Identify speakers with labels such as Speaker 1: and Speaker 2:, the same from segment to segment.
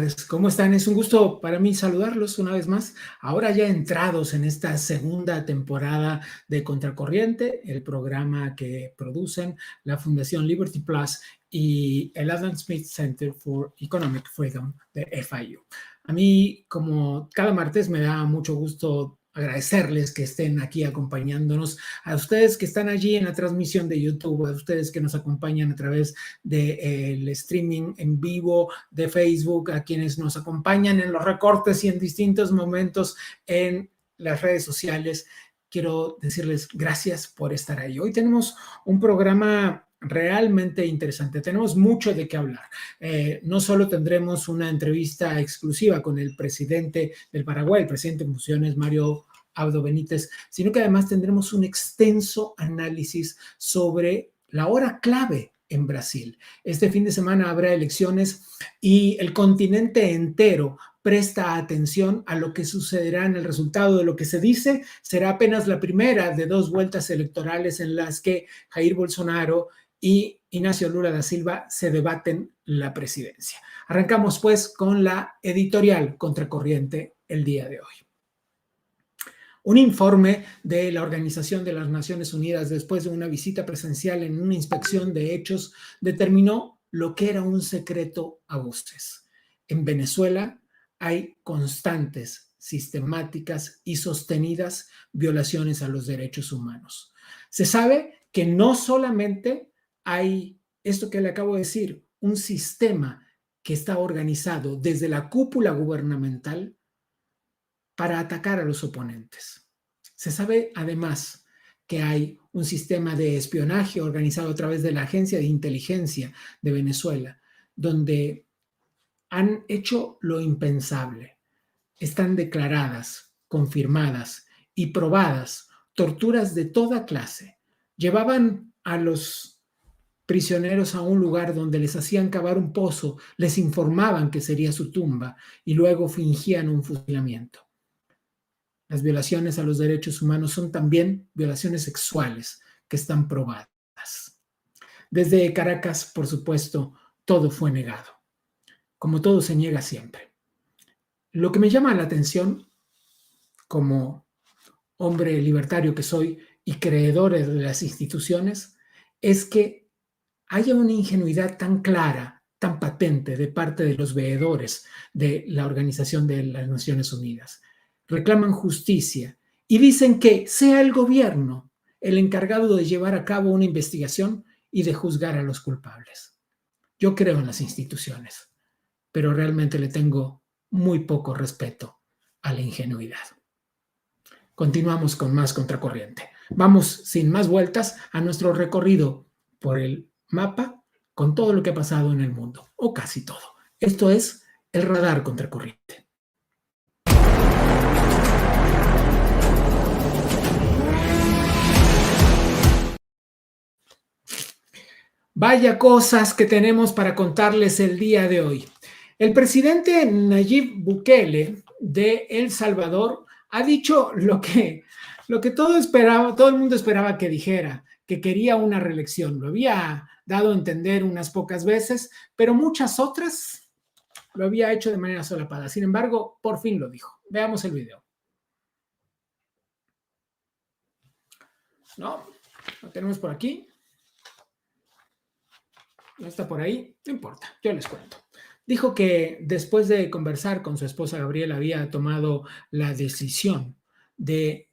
Speaker 1: tardes, ¿cómo están? Es un gusto para mí saludarlos una vez más. Ahora ya entrados en esta segunda temporada de Contracorriente, el programa que producen la Fundación Liberty Plus y el Adam Smith Center for Economic Freedom de FIU. A mí, como cada martes, me da mucho gusto agradecerles que estén aquí acompañándonos, a ustedes que están allí en la transmisión de YouTube, a ustedes que nos acompañan a través del streaming en vivo de Facebook, a quienes nos acompañan en los recortes y en distintos momentos en las redes sociales. Quiero decirles gracias por estar ahí. Hoy tenemos un programa realmente interesante. Tenemos mucho de qué hablar. No solo tendremos una entrevista exclusiva con el presidente del Paraguay, el presidente en funciones, Mario Abdo Benítez, sino que además tendremos un extenso análisis sobre la hora clave en Brasil. Este fin de semana habrá elecciones y el continente entero presta atención a lo que sucederá en el resultado de lo que se dice será apenas la primera de dos vueltas electorales en las que Jair Bolsonaro y Ignacio Lula da Silva se debaten la presidencia. Arrancamos pues con la editorial Contracorriente el día de hoy. Un informe de la Organización de las Naciones Unidas después de una visita presencial en una inspección de hechos determinó lo que era un secreto a voces. En Venezuela hay constantes, sistemáticas y sostenidas violaciones a los derechos humanos. Se sabe que no solamente hay esto que le acabo de decir, un sistema que está organizado desde la cúpula gubernamental para atacar a los oponentes. Se sabe además que hay un sistema de espionaje organizado a través de la Agencia de Inteligencia de Venezuela, donde han hecho lo impensable. Están declaradas, confirmadas y probadas torturas de toda clase. Llevaban a los prisioneros a un lugar donde les hacían cavar un pozo, les informaban que sería su tumba y luego fingían un fusilamiento. Las violaciones a los derechos humanos son también violaciones sexuales que están probadas. Desde Caracas, por supuesto, todo fue negado, como todo se niega siempre. Lo que me llama la atención, como hombre libertario que soy y creedor de las instituciones, es que haya una ingenuidad tan clara, tan patente de parte de los veedores de la Organización de las Naciones Unidas. Reclaman justicia y dicen que sea el gobierno el encargado de llevar a cabo una investigación y de juzgar a los culpables. Yo creo en las instituciones, pero realmente le tengo muy poco respeto a la ingenuidad. Continuamos con más Contracorriente. Vamos sin más vueltas a nuestro recorrido por el mapa con todo lo que ha pasado en el mundo, o casi todo. Esto es el radar Contracorriente. Vaya cosas que tenemos para contarles el día de hoy. El presidente Nayib Bukele de El Salvador ha dicho lo que todo el mundo esperaba que dijera, que quería una reelección. Lo había dado a entender unas pocas veces, pero muchas otras lo había hecho de manera solapada. Sin embargo, por fin lo dijo. Veamos el video. No, lo tenemos por aquí. No está por ahí, no importa, yo les cuento. Dijo que después de conversar con su esposa Gabriela había tomado la decisión de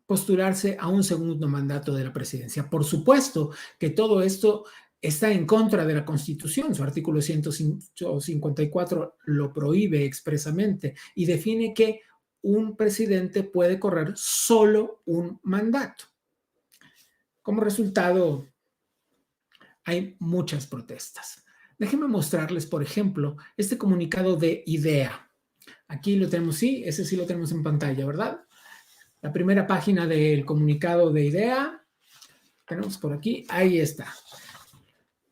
Speaker 1: postularse a un segundo mandato de la presidencia. Por supuesto que todo esto está en contra de la Constitución. Su artículo 154 lo prohíbe expresamente y define que un presidente puede correr solo un mandato. Como resultado, hay muchas protestas. Déjenme mostrarles, por ejemplo, este comunicado de IDEA. Aquí lo tenemos, sí, ese sí lo tenemos en pantalla, ¿verdad? La primera página del comunicado de IDEA, tenemos por aquí, ahí está.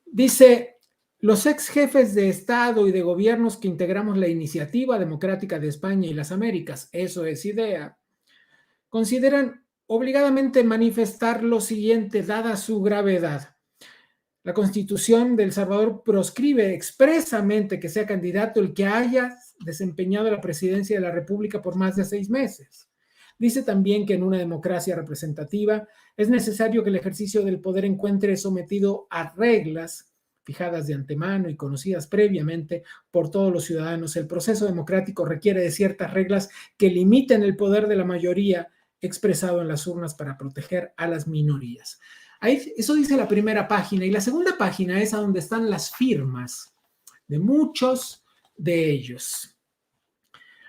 Speaker 1: Dice, los ex jefes de Estado y de gobiernos que integramos la Iniciativa Democrática de España y las Américas, eso es IDEA, consideran obligadamente manifestar lo siguiente, dada su gravedad. La Constitución de El Salvador proscribe expresamente que sea candidato el que haya desempeñado la presidencia de la República por más de 6 meses. Dice también que en una democracia representativa es necesario que el ejercicio del poder encuentre sometido a reglas fijadas de antemano y conocidas previamente por todos los ciudadanos. El proceso democrático requiere de ciertas reglas que limiten el poder de la mayoría expresado en las urnas para proteger a las minorías. Ahí, eso dice la primera página. Y la segunda página es a donde están las firmas de muchos de ellos.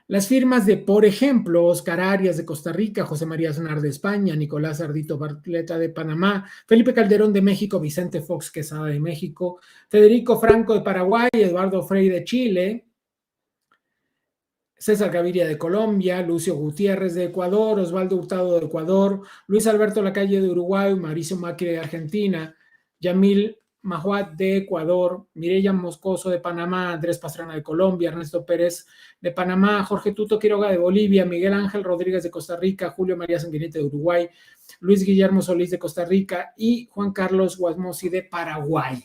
Speaker 1: Las firmas de, por ejemplo, Oscar Arias de Costa Rica, José María Aznar de España, Nicolás Ardito Bartleta de Panamá, Felipe Calderón de México, Vicente Fox Quesada de México, Federico Franco de Paraguay, Eduardo Frei de Chile, César Gaviria de Colombia, Lucio Gutiérrez de Ecuador, Osvaldo Hurtado de Ecuador, Luis Alberto Lacalle de Uruguay, Mauricio Macri de Argentina, Yamil Mahuat de Ecuador, Mireya Moscoso de Panamá, Andrés Pastrana de Colombia, Ernesto Pérez de Panamá, Jorge Tuto Quiroga de Bolivia, Miguel Ángel Rodríguez de Costa Rica, Julio María Sanguinete de Uruguay, Luis Guillermo Solís de Costa Rica y Juan Carlos Guasmosi de Paraguay.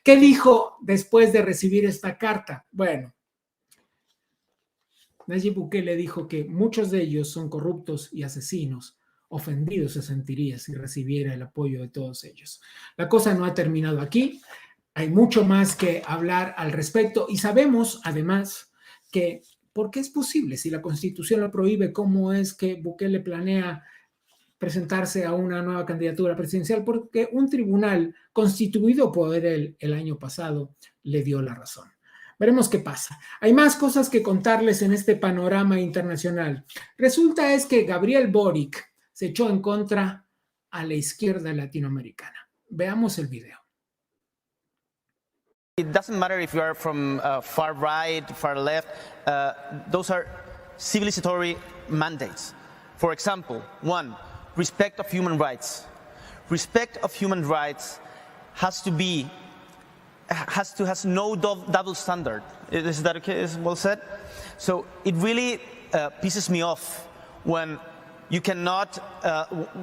Speaker 1: ¿Qué dijo después de recibir esta carta? Bueno, Nayib Bukele dijo que muchos de ellos son corruptos y asesinos. Ofendido se sentiría si recibiera el apoyo de todos ellos. La cosa no ha terminado aquí. Hay mucho más que hablar al respecto y sabemos además que, ¿por qué es posible? Si la Constitución lo prohíbe, ¿cómo es que Bukele planea presentarse a una nueva candidatura presidencial? Porque un tribunal constituido por él el año pasado le dio la razón. Veremos qué pasa. Hay más cosas que contarles en este panorama internacional. Resulta es que Gabriel Boric se echó en contra a la izquierda latinoamericana. Veamos el video.
Speaker 2: It doesn't matter if you are from far right, far left. Those are civilizatory mandates. For example, one, respect of human rights. Respect of human rights has no double standard. Is that okay? Is well said? So it really pisses me off when you cannot,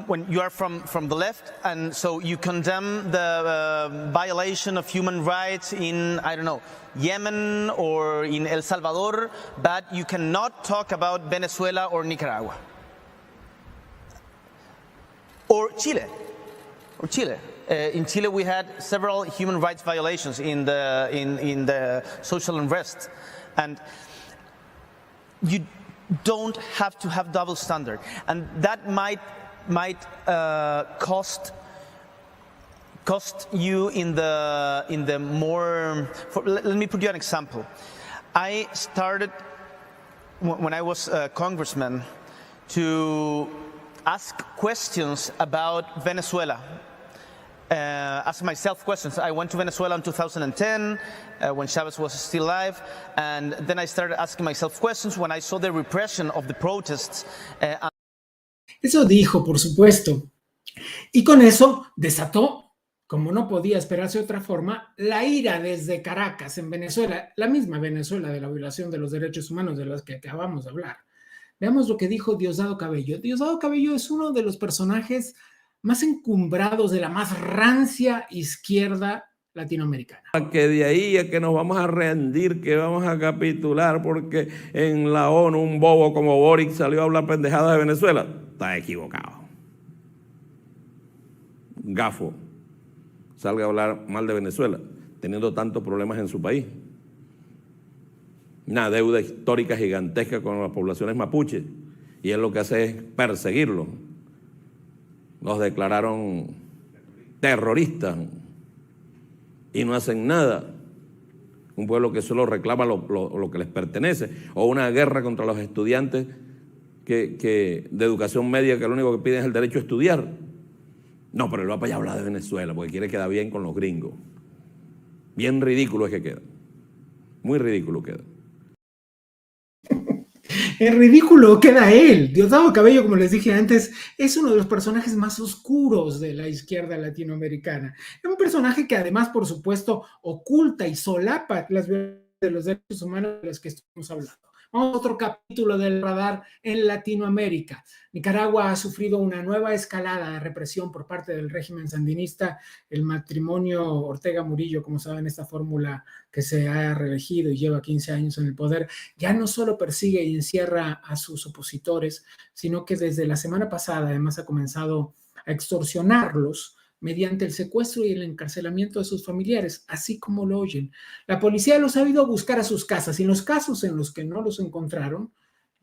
Speaker 2: when you are from the left, and so you condemn the violation of human rights in, I don't know, Yemen or in El Salvador, but you cannot talk about Venezuela or Nicaragua. Or Chile. In Chile, we had several human rights violations in the social unrest, and you don't have to have double standard, and that might cost you in the more. Let me put you an example. I started when I was a congressman to ask questions about Venezuela. Ask myself questions. I went to Venezuela in 2010 when Chavez was still alive, and then I started asking myself questions when I saw the repression of the protests.
Speaker 1: Eso dijo, por supuesto. Y con eso desató, como no podía esperarse de otra forma, la ira desde Caracas, en Venezuela, la misma Venezuela de la violación de los derechos humanos de los que acabamos de hablar. Veamos lo que dijo Diosdado Cabello. Diosdado Cabello es uno de los personajes más encumbrados de la más rancia izquierda latinoamericana.
Speaker 3: Que de ahí a que nos vamos a rendir, que vamos a capitular porque en la ONU un bobo como Boric salió a hablar pendejadas de Venezuela. Está equivocado. Gafo salga a hablar mal de Venezuela, teniendo tantos problemas en su país. Una deuda histórica gigantesca con las poblaciones mapuches, y él lo que hace es perseguirlos. Los declararon terroristas y no hacen nada. Un pueblo que solo reclama lo que les pertenece, o una guerra contra los estudiantes de educación media, que lo único que piden es el derecho a estudiar. No, pero él va para allá a hablar de Venezuela porque quiere quedar bien con los gringos. Bien ridículo es que queda. Muy ridículo queda.
Speaker 1: El ridículo queda él. Diosdado Cabello, como les dije antes, es uno de los personajes más oscuros de la izquierda latinoamericana. Es un personaje que además, por supuesto, oculta y solapa las violaciones de los derechos humanos de las que estamos hablando. Vamos a otro capítulo del radar en Latinoamérica. Nicaragua ha sufrido una nueva escalada de represión por parte del régimen sandinista. El matrimonio Ortega-Murillo, como saben, esta fórmula que se ha reelegido y lleva 15 años en el poder, ya no solo persigue y encierra a sus opositores, sino que desde la semana pasada además ha comenzado a extorsionarlos mediante el secuestro y el encarcelamiento de sus familiares, así como lo oyen. La policía los ha ido a buscar a sus casas y en los casos en los que no los encontraron,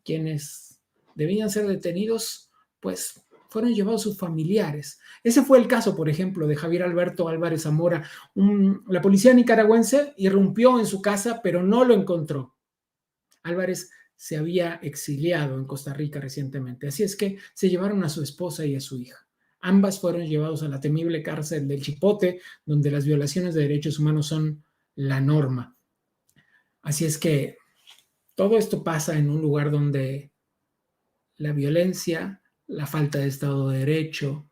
Speaker 1: quienes debían ser detenidos, pues fueron llevados sus familiares. Ese fue el caso, por ejemplo, de Javier Alberto Álvarez Zamora. La policía nicaragüense irrumpió en su casa, pero no lo encontró. Álvarez se había exiliado en Costa Rica recientemente, así es que se llevaron a su esposa y a su hija. Ambas fueron llevados a la temible cárcel del Chipote, donde las violaciones de derechos humanos son la norma. Así es que todo esto pasa en un lugar donde la violencia, la falta de Estado de Derecho,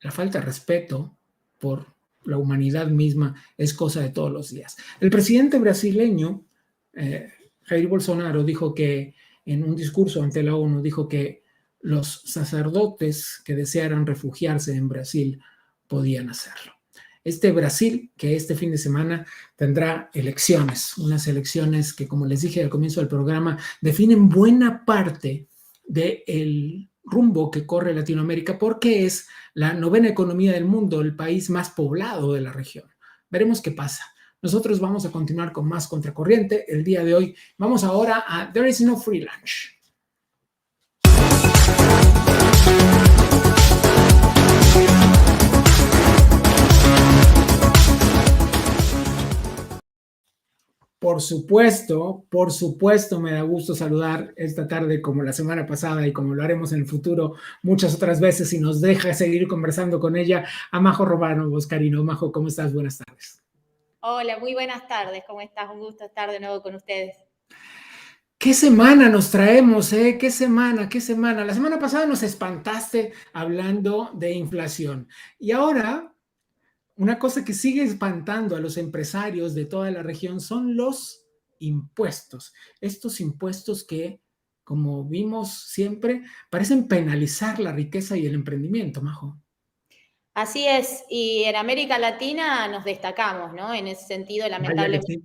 Speaker 1: la falta de respeto por la humanidad misma es cosa de todos los días. El presidente brasileño, Jair Bolsonaro, dijo que en un discurso ante la ONU, dijo que los sacerdotes que desearan refugiarse en Brasil podían hacerlo. Este Brasil, que este fin de semana tendrá elecciones, unas elecciones que, como les dije al comienzo del programa, definen buena parte del rumbo que corre Latinoamérica, porque es la 9ª economía del mundo, el país más poblado de la región. Veremos qué pasa. Nosotros vamos a continuar con más Contracorriente el día de hoy. Vamos ahora a There is no free lunch. Por supuesto, me da gusto saludar esta tarde como la semana pasada y como lo haremos en el futuro muchas otras veces y nos deja seguir conversando con ella a Majo Romano Boscarino. Majo, ¿cómo estás? Buenas tardes.
Speaker 4: Hola, muy buenas tardes. ¿Cómo estás? Un gusto estar de nuevo con ustedes.
Speaker 1: ¿Qué semana nos traemos, eh? ¿Qué semana? La semana pasada nos espantaste hablando de inflación y ahora una cosa que sigue espantando a los empresarios de toda la región son los impuestos. Estos impuestos que, como vimos siempre, parecen penalizar la riqueza y el emprendimiento, Majo.
Speaker 4: Así es, y en América Latina nos destacamos, ¿no? En ese sentido, lamentablemente,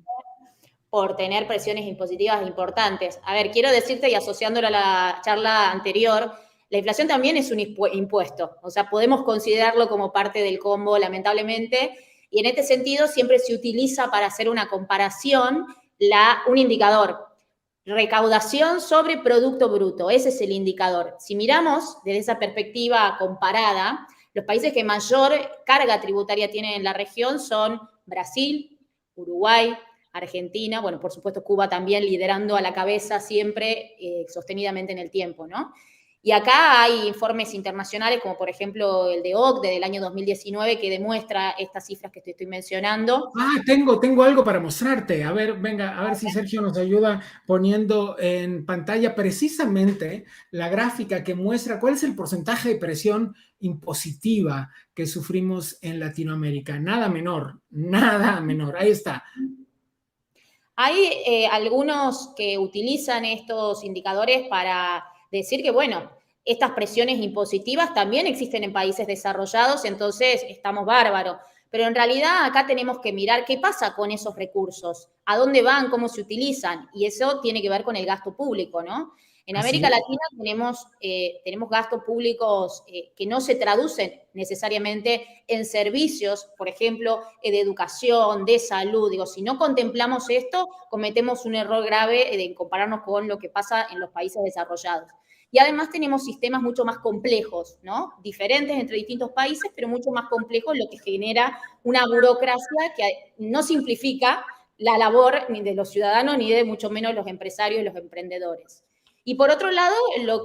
Speaker 4: por tener presiones impositivas importantes. A ver, quiero decirte, y asociándolo a la charla anterior, la inflación también es un impuesto, o sea, podemos considerarlo como parte del combo, lamentablemente, y en este sentido siempre se utiliza para hacer una comparación un indicador, recaudación sobre Producto Bruto, ese es el indicador. Si miramos desde esa perspectiva comparada, los países que mayor carga tributaria tienen en la región son Brasil, Uruguay, Argentina, bueno, por supuesto Cuba también liderando a la cabeza siempre sostenidamente en el tiempo, ¿no? Y acá hay informes internacionales, como por ejemplo el de OCDE del año 2019, que demuestra estas cifras que te estoy mencionando.
Speaker 1: Tengo algo para mostrarte. A ver, venga, a ver si Sergio nos ayuda poniendo en pantalla precisamente la gráfica que muestra cuál es el porcentaje de presión impositiva que sufrimos en Latinoamérica. Nada menor. Ahí está.
Speaker 4: Hay algunos que utilizan estos indicadores para decir que, bueno, estas presiones impositivas también existen en países desarrollados, entonces estamos bárbaros. Pero en realidad acá tenemos que mirar qué pasa con esos recursos, a dónde van, cómo se utilizan, y eso tiene que ver con el gasto público, ¿no? En América Latina tenemos gastos públicos que no se traducen necesariamente en servicios, por ejemplo, de educación, de salud. Digo, si no contemplamos esto, cometemos un error grave de compararnos con lo que pasa en los países desarrollados. Y además tenemos sistemas mucho más complejos, ¿no? Diferentes entre distintos países, pero mucho más complejos, lo que genera una burocracia que no simplifica la labor ni de los ciudadanos ni de mucho menos los empresarios y los emprendedores. Y por otro lado,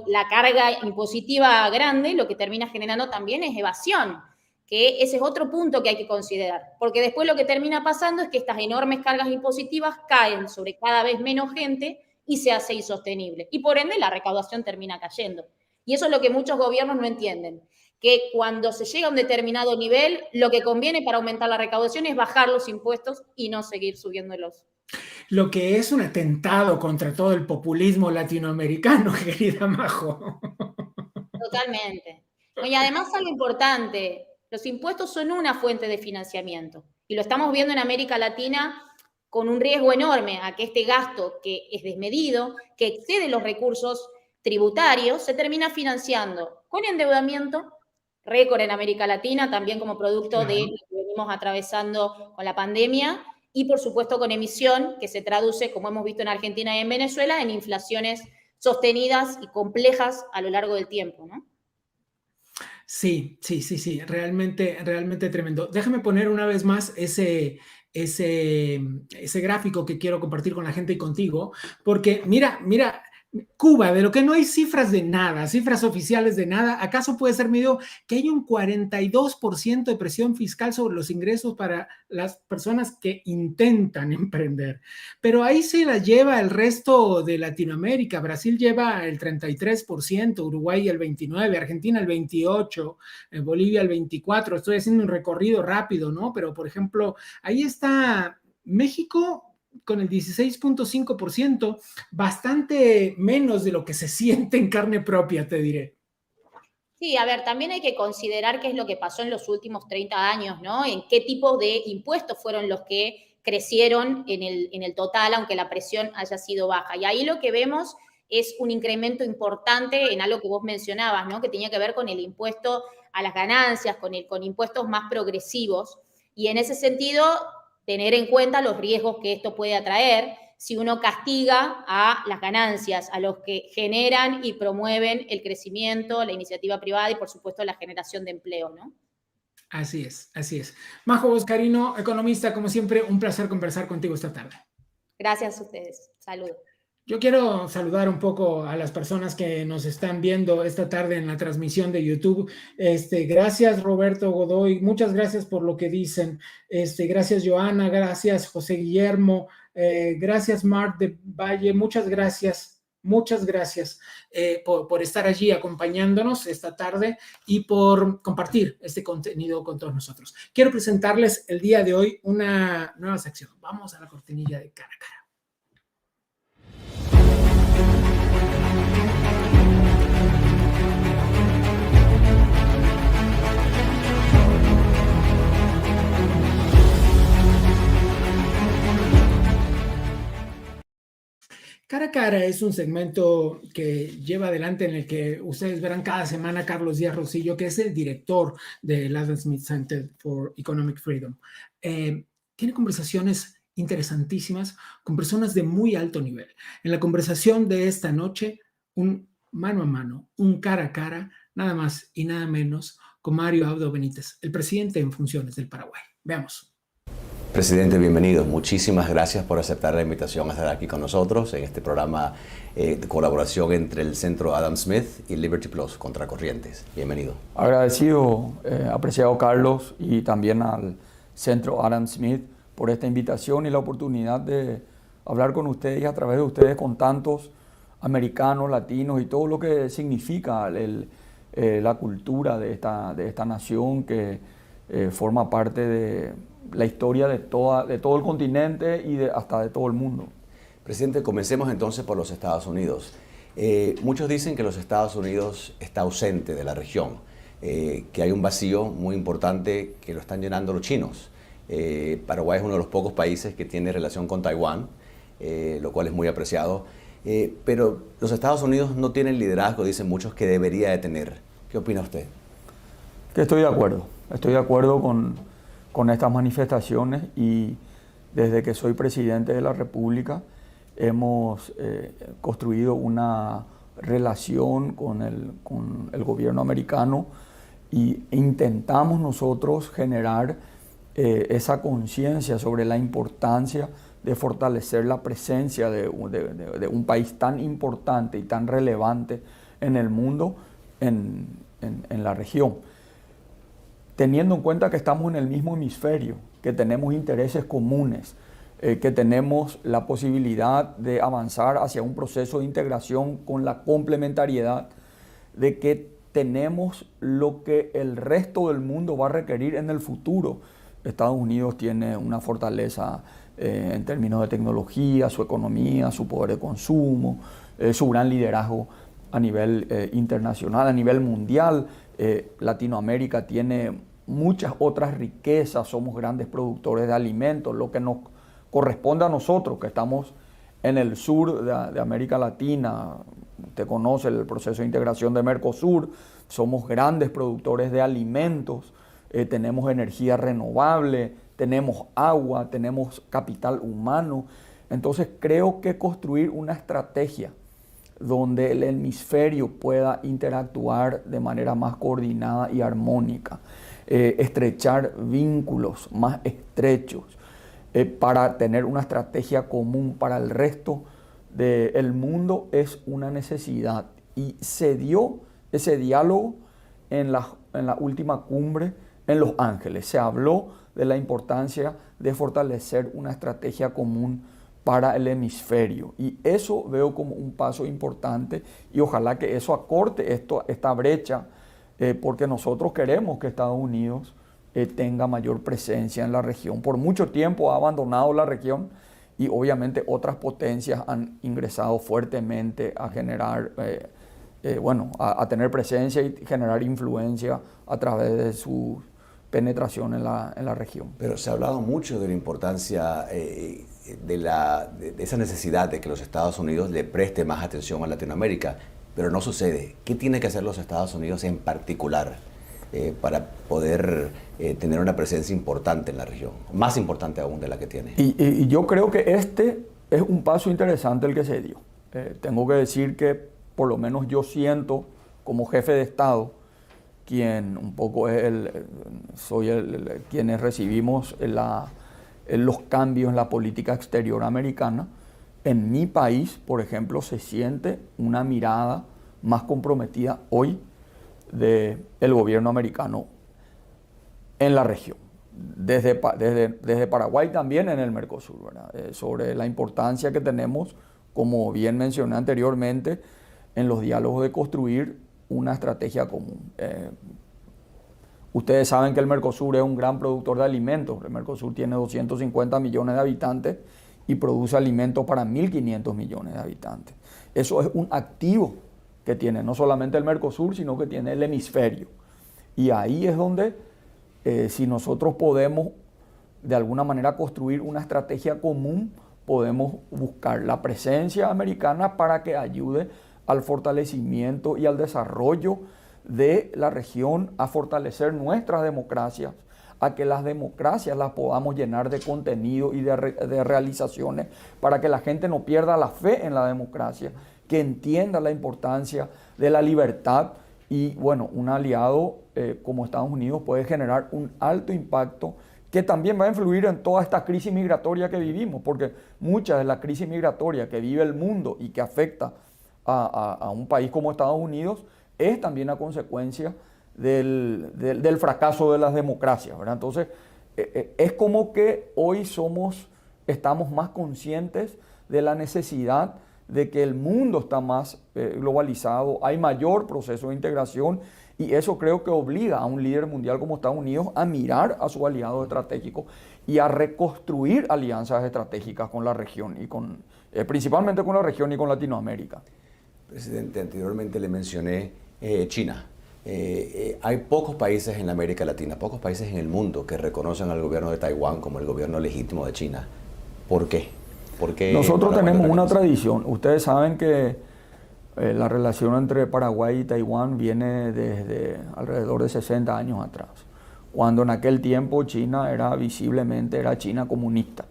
Speaker 4: la carga impositiva grande lo que termina generando también es evasión, que ese es otro punto que hay que considerar, porque después lo que termina pasando es que estas enormes cargas impositivas caen sobre cada vez menos gente y se hace insostenible. Y por ende la recaudación termina cayendo. Y eso es lo que muchos gobiernos no entienden, que cuando se llega a un determinado nivel, lo que conviene para aumentar la recaudación es bajar los impuestos y no seguir subiéndolos
Speaker 1: Lo que es un atentado contra todo el populismo latinoamericano, querida Majo.
Speaker 4: Totalmente. No, y además algo importante, los impuestos son una fuente de financiamiento y lo estamos viendo en América Latina con un riesgo enorme a que este gasto que es desmedido, que excede los recursos tributarios, se termina financiando con endeudamiento, récord en América Latina, también como producto de
Speaker 1: Claro.
Speaker 4: lo que venimos atravesando con la pandemia, y por supuesto con emisión, que se traduce, como hemos visto en Argentina y en Venezuela, en inflaciones sostenidas y complejas a lo largo del tiempo, ¿no?
Speaker 1: Sí, sí, sí, sí, realmente, realmente tremendo. Déjame poner una vez más ese gráfico que quiero compartir con la gente y contigo, porque mira, mira, Cuba, de lo que no hay cifras de nada, cifras oficiales de nada, ¿acaso puede ser medido que hay un 42% de presión fiscal sobre los ingresos para las personas que intentan emprender? Pero ahí se la lleva el resto de Latinoamérica. Brasil lleva el 33%, Uruguay el 29%, Argentina el 28%, Bolivia el 24%. Estoy haciendo un recorrido rápido, ¿no? Pero, por ejemplo, ahí está México con el 16.5%, bastante menos de lo que se siente en carne propia, te diré.
Speaker 4: Sí, a ver, también hay que considerar qué es lo que pasó en los últimos 30 años, ¿no? En qué tipo de impuestos fueron los que crecieron en el total, aunque la presión haya sido baja. Y ahí lo que vemos es un incremento importante en algo que vos mencionabas, ¿no? Que tenía que ver con el impuesto a las ganancias, con impuestos más progresivos. Y en ese sentido, tener en cuenta los riesgos que esto puede atraer si uno castiga a las ganancias, a los que generan y promueven el crecimiento, la iniciativa privada y, por supuesto, la generación de empleo, ¿no?
Speaker 1: Así es, así es. Majo Boscarino, economista, como siempre, un placer conversar contigo esta tarde.
Speaker 4: Gracias a ustedes. Saludos.
Speaker 1: Yo quiero saludar un poco a las personas que nos están viendo esta tarde en la transmisión de YouTube. Gracias, Roberto Godoy. Muchas gracias por lo que dicen. Gracias, Joana. Gracias, José Guillermo. Gracias, Marc de Valle. Muchas gracias. Muchas gracias por estar allí acompañándonos esta tarde y por compartir este contenido con todos nosotros. Quiero presentarles el día de hoy una nueva sección. Vamos a la cortinilla de cara a cara. Cara a cara es un segmento que lleva adelante en el que ustedes verán cada semana a Carlos Díaz Rosillo, que es el director del Adam Smith Center for Economic Freedom. Tiene conversaciones interesantísimas con personas de muy alto nivel. En la conversación de esta noche, un mano a mano, un cara a cara, nada más y nada menos con Mario Abdo Benítez, el presidente en funciones del Paraguay. Veamos.
Speaker 5: Presidente, bienvenido. Muchísimas gracias por aceptar la invitación a estar aquí con nosotros en este programa de colaboración entre el Centro Adam Smith y Liberty Plus, Contracorrientes. Bienvenido.
Speaker 6: Agradecido, apreciado Carlos, y también al Centro Adam Smith por esta invitación y la oportunidad de hablar con ustedes y a través de ustedes con tantos americanos, latinos y todo lo que significa la cultura de esta nación que forma parte de la historia de todo el continente y hasta de todo el mundo.
Speaker 5: Presidente, comencemos entonces por los Estados Unidos. Muchos dicen que los Estados Unidos está ausente de la región, que hay un vacío muy importante que lo están llenando los chinos. Paraguay es uno de los pocos países que tiene relación con Taiwán, lo cual es muy apreciado. Pero los Estados Unidos no tienen liderazgo, dicen muchos, que debería de tener. ¿Qué opina usted?
Speaker 6: Que estoy de acuerdo con estas manifestaciones, y desde que soy presidente de la República hemos construido una relación con el gobierno americano e intentamos nosotros generar esa conciencia sobre la importancia de fortalecer la presencia de un país tan importante y tan relevante en el mundo, en la región. Teniendo en cuenta que estamos en el mismo hemisferio, que tenemos intereses comunes, que tenemos la posibilidad de avanzar hacia un proceso de integración con la complementariedad, de que tenemos lo que el resto del mundo va a requerir en el futuro. Estados Unidos tiene una fortaleza en términos de tecnología, su economía, su poder de consumo, su gran liderazgo a nivel internacional, a nivel mundial. Latinoamérica tiene muchas otras riquezas, somos grandes productores de alimentos, lo que nos corresponde a nosotros, que estamos en el sur de América Latina. Usted conoce el proceso de integración de Mercosur, somos grandes productores de alimentos, tenemos energía renovable, tenemos agua, tenemos capital humano. Entonces creo que construir una estrategia donde el hemisferio pueda interactuar de manera más coordinada y armónica, estrechar vínculos más estrechos para tener una estrategia común para el resto del mundo es una necesidad. Y se dio ese diálogo en la última cumbre en Los Ángeles. Se habló de la importancia de fortalecer una estrategia común para el hemisferio. Y eso veo como un paso importante y ojalá que eso acorte esta brecha, porque nosotros queremos que Estados Unidos tenga mayor presencia en la región. Por mucho tiempo ha abandonado la región y obviamente otras potencias han ingresado fuertemente a generar, a tener presencia y generar influencia a través de su penetración en la región.
Speaker 5: Pero se ha hablado mucho de la importancia de esa necesidad de que los Estados Unidos le preste más atención a Latinoamérica, pero no sucede. ¿Qué tiene que hacer los Estados Unidos en particular para poder tener una presencia importante en la región, más importante aún de la que tiene?
Speaker 6: Y yo creo que este es un paso interesante el que se dio. Tengo que decir que por lo menos yo siento como jefe de Estado, quien un poco es quienes recibimos los cambios en la política exterior americana. En mi país, por ejemplo, se siente una mirada más comprometida hoy del gobierno americano en la región. Desde Paraguay también en el Mercosur, ¿verdad? Sobre la importancia que tenemos, como bien mencioné anteriormente, en los diálogos de construir una estrategia común. Ustedes saben que el Mercosur es un gran productor de alimentos. El Mercosur tiene 250 millones de habitantes y produce alimentos para 1.500 millones de habitantes. Eso es un activo que tiene no solamente el Mercosur, sino que tiene el hemisferio. Y ahí es donde, si nosotros podemos de alguna manera construir una estrategia común, podemos buscar la presencia americana para que ayude al fortalecimiento y al desarrollo de la región, a fortalecer nuestras democracias, a que las democracias las podamos llenar de contenido y de realizaciones, para que la gente no pierda la fe en la democracia, que entienda la importancia de la libertad. Y bueno, un aliado como Estados Unidos puede generar un alto impacto que también va a influir en toda esta crisis migratoria que vivimos, porque mucha de la crisis migratoria que vive el mundo y que afecta a un país como Estados Unidos es también a consecuencia del fracaso de las democracias, ¿verdad? Entonces, es como que hoy estamos más conscientes de la necesidad de que el mundo está más globalizado, hay mayor proceso de integración y eso creo que obliga a un líder mundial como Estados Unidos a mirar a sus aliados estratégicos y a reconstruir alianzas estratégicas con la región y principalmente con la región y con Latinoamérica.
Speaker 5: Presidente, anteriormente le mencioné China. Hay pocos países en América Latina, pocos países en el mundo que reconocen al gobierno de Taiwán como el gobierno legítimo de China. ¿Por qué?
Speaker 6: Nosotros tenemos una tradición. Ustedes saben que la relación entre Paraguay y Taiwán viene desde alrededor de 60 años atrás, cuando en aquel tiempo China era China comunista,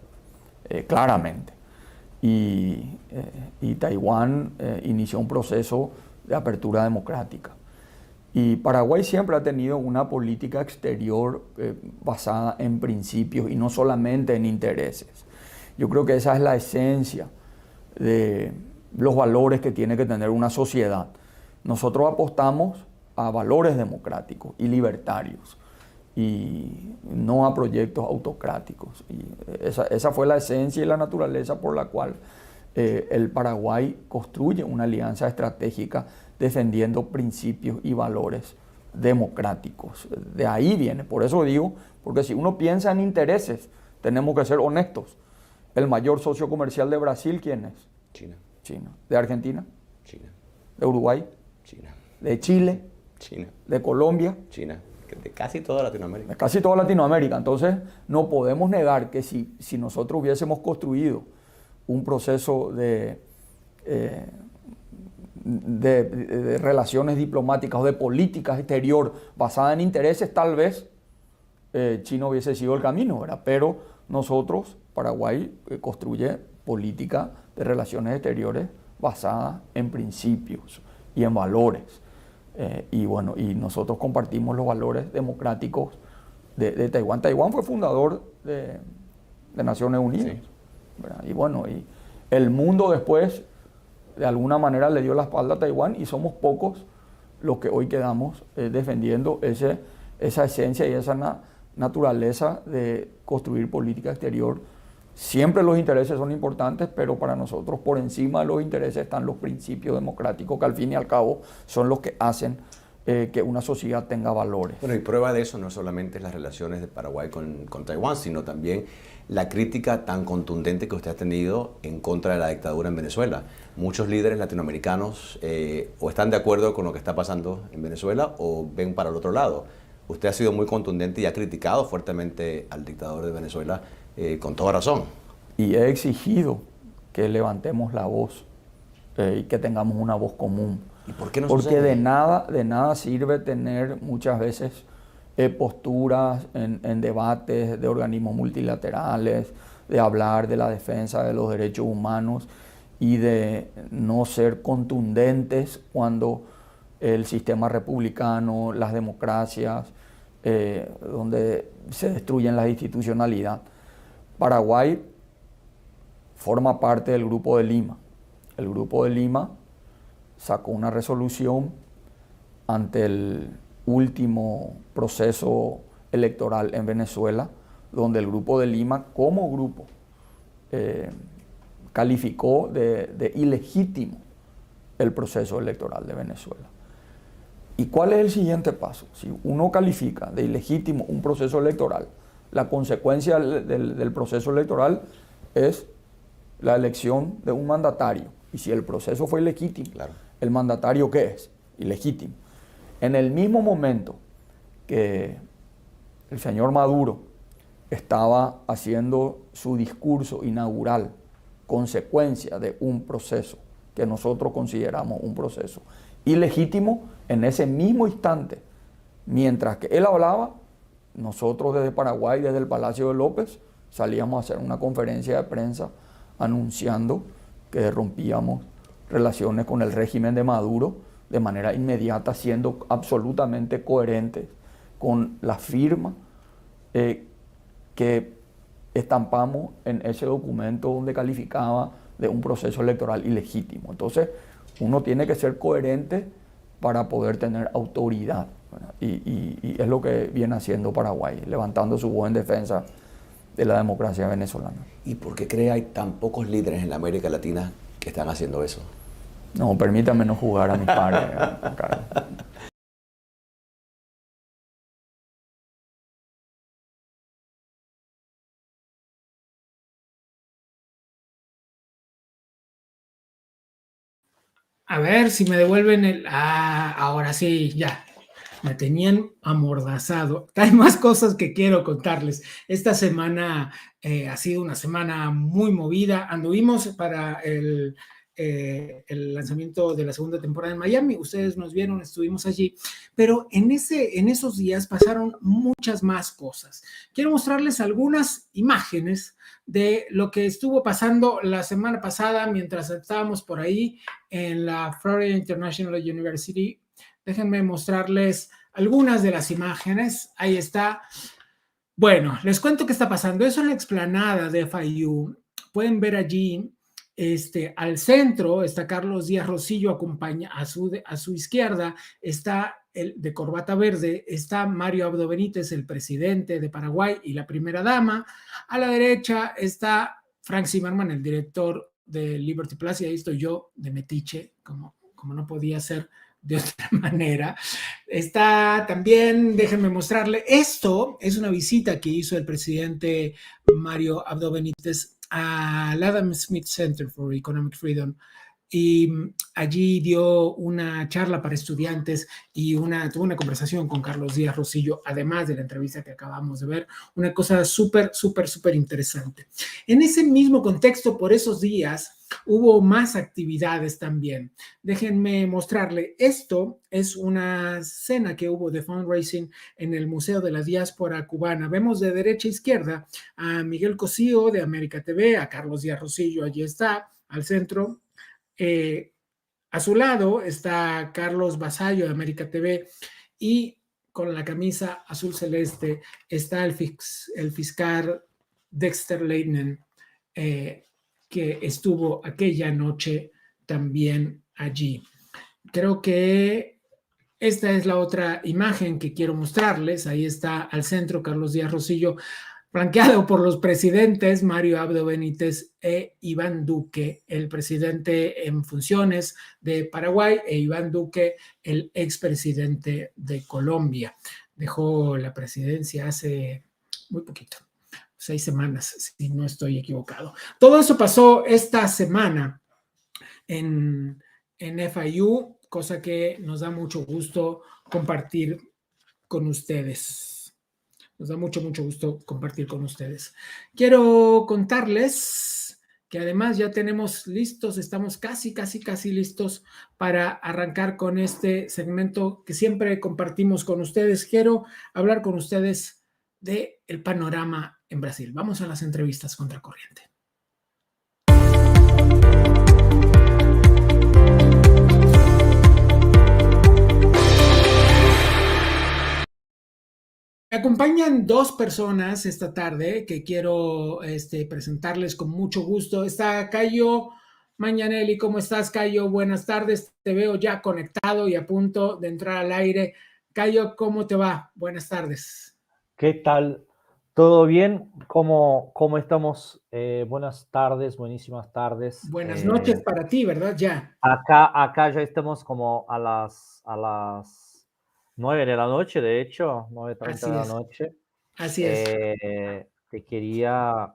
Speaker 6: claramente. Y Taiwán inició un proceso de apertura democrática. Y Paraguay siempre ha tenido una política exterior basada en principios y no solamente en intereses. Yo creo que esa es la esencia de los valores que tiene que tener una sociedad. Nosotros apostamos a valores democráticos y libertarios y no a proyectos autocráticos. Y esa fue la esencia y la naturaleza por la cual el Paraguay construye una alianza estratégica defendiendo principios y valores democráticos. De ahí viene, por eso digo, porque si uno piensa en intereses, tenemos que ser honestos. El mayor socio comercial de Brasil, ¿quién es?
Speaker 5: China.
Speaker 6: China. ¿De Argentina?
Speaker 5: China.
Speaker 6: ¿De Uruguay?
Speaker 5: China.
Speaker 6: ¿De Chile?
Speaker 5: China.
Speaker 6: ¿De Colombia?
Speaker 5: China. De casi toda Latinoamérica.
Speaker 6: De casi toda Latinoamérica. Entonces, no podemos negar que si nosotros hubiésemos construido un proceso de relaciones diplomáticas o de políticas exterior basada en intereses, tal vez China hubiese sido el camino, ¿verdad? Pero nosotros, Paraguay, construye política de relaciones exteriores basada en principios y en valores. Y bueno, y nosotros compartimos los valores democráticos de Taiwán. Taiwán fue fundador de Naciones Unidas. Sí. Y bueno, y el mundo después de alguna manera le dio la espalda a Taiwán y somos pocos los que hoy quedamos defendiendo esa esencia y esa naturaleza de construir política exterior. Siempre los intereses son importantes, pero para nosotros por encima de los intereses están los principios democráticos que al fin y al cabo son los que hacen que una sociedad tenga valores.
Speaker 5: Bueno, y prueba de eso no solamente las relaciones de Paraguay con Taiwán, sino también la crítica tan contundente que usted ha tenido en contra de la dictadura en Venezuela. Muchos líderes latinoamericanos o están de acuerdo con lo que está pasando en Venezuela o ven para el otro lado. Usted ha sido muy contundente y ha criticado fuertemente al dictador de Venezuela con toda razón.
Speaker 6: Y he exigido que levantemos la voz y que tengamos una voz común.
Speaker 5: ¿Y por qué no
Speaker 6: Porque
Speaker 5: sucede?
Speaker 6: de nada sirve tener muchas veces posturas en debates de organismos multilaterales, de hablar de la defensa de los derechos humanos y de no ser contundentes cuando el sistema republicano, las democracias, donde se destruyen la institucionalidad. Paraguay forma parte del Grupo de Lima. El Grupo de Lima sacó una resolución ante el último proceso electoral en Venezuela, donde el Grupo de Lima, como grupo, calificó de ilegítimo el proceso electoral de Venezuela. ¿Y cuál es el siguiente paso? Si uno califica de ilegítimo un proceso electoral, la consecuencia del proceso electoral es la elección de un mandatario. Y si el proceso fue ilegítimo,
Speaker 5: Claro.
Speaker 6: ¿el mandatario qué es? Ilegítimo. En el mismo momento que el señor Maduro estaba haciendo su discurso inaugural, consecuencia de un proceso que nosotros consideramos un proceso ilegítimo, en ese mismo instante, mientras que él hablaba, nosotros desde Paraguay, desde el Palacio de López, salíamos a hacer una conferencia de prensa anunciando que rompíamos relaciones con el régimen de Maduro de manera inmediata, siendo absolutamente coherentes con la firma que estampamos en ese documento donde calificaba de un proceso electoral ilegítimo. Entonces, uno tiene que ser coherente para poder tener autoridad, ¿verdad? Y es lo que viene haciendo Paraguay, levantando su voz en defensa de la democracia venezolana.
Speaker 5: ¿Y por qué cree hay tan pocos líderes en la América Latina que están haciendo eso?
Speaker 6: No, permítame no jugar a mi padre, Carlos.
Speaker 1: A ver si me devuelven el... Ah, ahora sí, ya. Me tenían amordazado. Hay más cosas que quiero contarles. Esta semana ha sido una semana muy movida. Anduvimos para el lanzamiento de la segunda temporada en Miami. Ustedes nos vieron, estuvimos allí. Pero en esos días pasaron muchas más cosas. Quiero mostrarles algunas imágenes de lo que estuvo pasando la semana pasada mientras estábamos por ahí en la Florida International University. Déjenme mostrarles algunas de las imágenes. Ahí está. Bueno, les cuento qué está pasando. Eso es la explanada de FIU. Pueden ver allí, al centro está Carlos Díaz Rosillo, acompaña a su izquierda está el de corbata verde, está Mario Abdo Benítez, el presidente de Paraguay y la primera dama. A la derecha está Frank Zimmerman, el director de Liberty Plus, y ahí estoy yo de metiche, como no podía ser de otra manera. Está también, déjenme mostrarle, esto es una visita que hizo el presidente Mario Abdo Benítez al Adam Smith Center for Economic Freedom y allí dio una charla para estudiantes y tuvo una conversación con Carlos Díaz Rosillo, además de la entrevista que acabamos de ver, una cosa súper interesante. En ese mismo contexto, por esos días, hubo más actividades también. Déjenme mostrarle, esto es una cena que hubo de fundraising en el Museo de la Diáspora Cubana. Vemos de derecha a izquierda a Miguel Cosío de América TV, a Carlos Díaz Rosillo, allí está, al centro. A su lado está Carlos Vasallo de América TV y con la camisa azul celeste está el fiscal Dexter Leitner, que estuvo aquella noche también allí. Creo que esta es la otra imagen que quiero mostrarles. Ahí está al centro Carlos Díaz Rosillo, flanqueado por los presidentes Mario Abdo Benítez e Iván Duque, el presidente en funciones de Paraguay, e Iván Duque, el expresidente de Colombia. Dejó la presidencia hace muy poquito, 6 semanas, si no estoy equivocado. Todo eso pasó esta semana en FIU, cosa que nos da mucho gusto compartir con ustedes. Nos da mucho gusto compartir con ustedes. Quiero contarles que además ya tenemos listos, estamos casi listos para arrancar con este segmento que siempre compartimos con ustedes. Quiero hablar con ustedes del panorama en Brasil. Vamos a las entrevistas Contracorriente. Me acompañan 2 personas esta tarde que quiero presentarles con mucho gusto. Está Cayo Mañanelli. ¿Cómo estás, Cayo? Buenas tardes. Te veo ya conectado y a punto de entrar al aire. Cayo, ¿cómo te va? Buenas tardes.
Speaker 7: ¿Qué tal? ¿Todo bien? ¿Cómo estamos? Buenas tardes, buenísimas tardes.
Speaker 1: Buenas noches para ti, ¿verdad? Ya.
Speaker 7: Acá ya estamos como a las 9 de la noche, de hecho, 9:30 de la noche.
Speaker 1: Así es.
Speaker 7: Te quería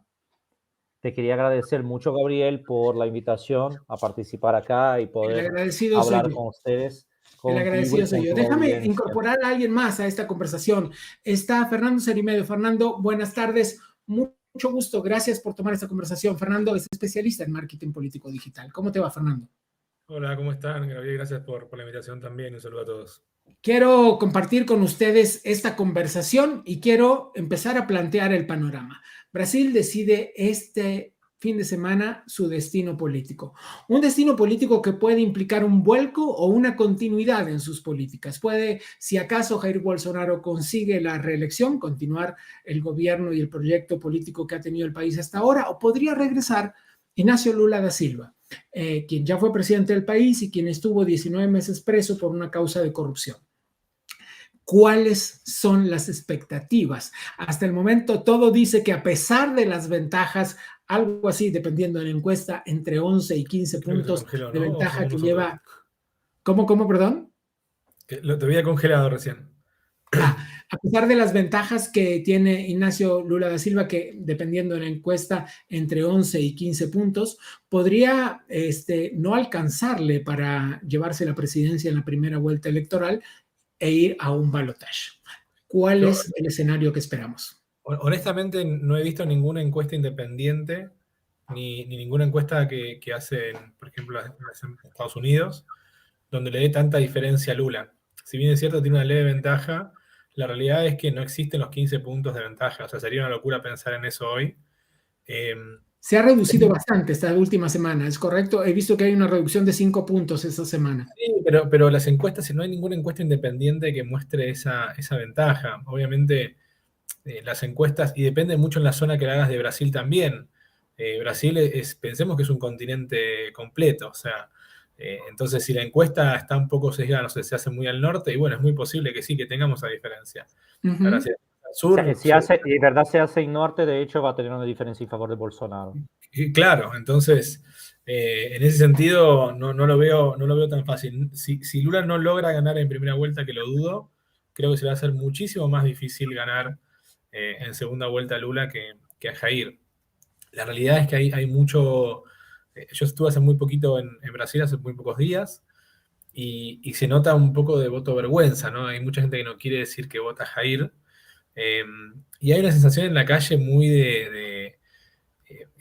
Speaker 7: agradecer mucho, Gabriel, por la invitación a participar acá y poder hablar con ustedes.
Speaker 1: El agradecido soy yo. Déjame incorporar a alguien más a esta conversación. Está Fernando Cerimedo. Fernando, buenas tardes. Mucho gusto. Gracias por tomar esta conversación. Fernando es especialista en marketing político digital. ¿Cómo te va, Fernando?
Speaker 8: Hola, ¿cómo están? Gabriel, gracias por la invitación también. Un saludo a todos.
Speaker 1: Quiero compartir con ustedes esta conversación y quiero empezar a plantear el panorama. Brasil decide este fin de semana su destino político. Un destino político que puede implicar un vuelco o una continuidad en sus políticas. Puede, si acaso Jair Bolsonaro consigue la reelección, continuar el gobierno y el proyecto político que ha tenido el país hasta ahora, o podría regresar Inácio Lula da Silva, quien ya fue presidente del país y quien estuvo 19 meses preso por una causa de corrupción. ¿Cuáles son las expectativas? Hasta el momento todo dice que a pesar de las ventajas, algo así, dependiendo de la encuesta, entre 11 y 15 puntos de ventaja que lleva... ¿Cómo, perdón?
Speaker 8: Te había congelado recién.
Speaker 1: A pesar de las ventajas que tiene Inácio Lula da Silva, que dependiendo de la encuesta, entre 11 y 15 puntos, podría no alcanzarle para llevarse la presidencia en la primera vuelta electoral e ir a un balotaje. ¿Cuál es el escenario que esperamos?
Speaker 8: Honestamente, no he visto ninguna encuesta independiente, ni ninguna encuesta que hacen, por ejemplo, en Estados Unidos, donde le dé tanta diferencia a Lula. Si bien es cierto, tiene una leve ventaja, la realidad es que no existen los 15 puntos de ventaja. O sea, sería una locura pensar en eso hoy.
Speaker 1: Se ha reducido bastante esta última semana, ¿es correcto? He visto que hay una reducción de 5 puntos esta semana.
Speaker 8: Sí, pero las encuestas, si no hay ninguna encuesta independiente que muestre esa ventaja. Obviamente, las encuestas, y depende mucho en la zona que la hagas de Brasil también. Brasil pensemos que es un continente completo, o sea, entonces si la encuesta está un poco sesgada, no sé, se hace muy al norte, y bueno, es muy posible que sí, que tengamos esa diferencia. Ahora, si al sur,
Speaker 7: de verdad se hace en norte, de hecho va a tener una diferencia en favor de Bolsonaro.
Speaker 8: Claro, entonces, en ese sentido no lo veo tan fácil. Si Lula no logra ganar en primera vuelta, que lo dudo, creo que se va a hacer muchísimo más difícil ganar en segunda vuelta a Lula que a Jair. La realidad es que hay mucho... Yo estuve hace muy poquito en Brasil, hace muy pocos días, y se nota un poco de voto vergüenza, ¿no? Hay mucha gente que no quiere decir que vota Jair, y hay una sensación en la calle muy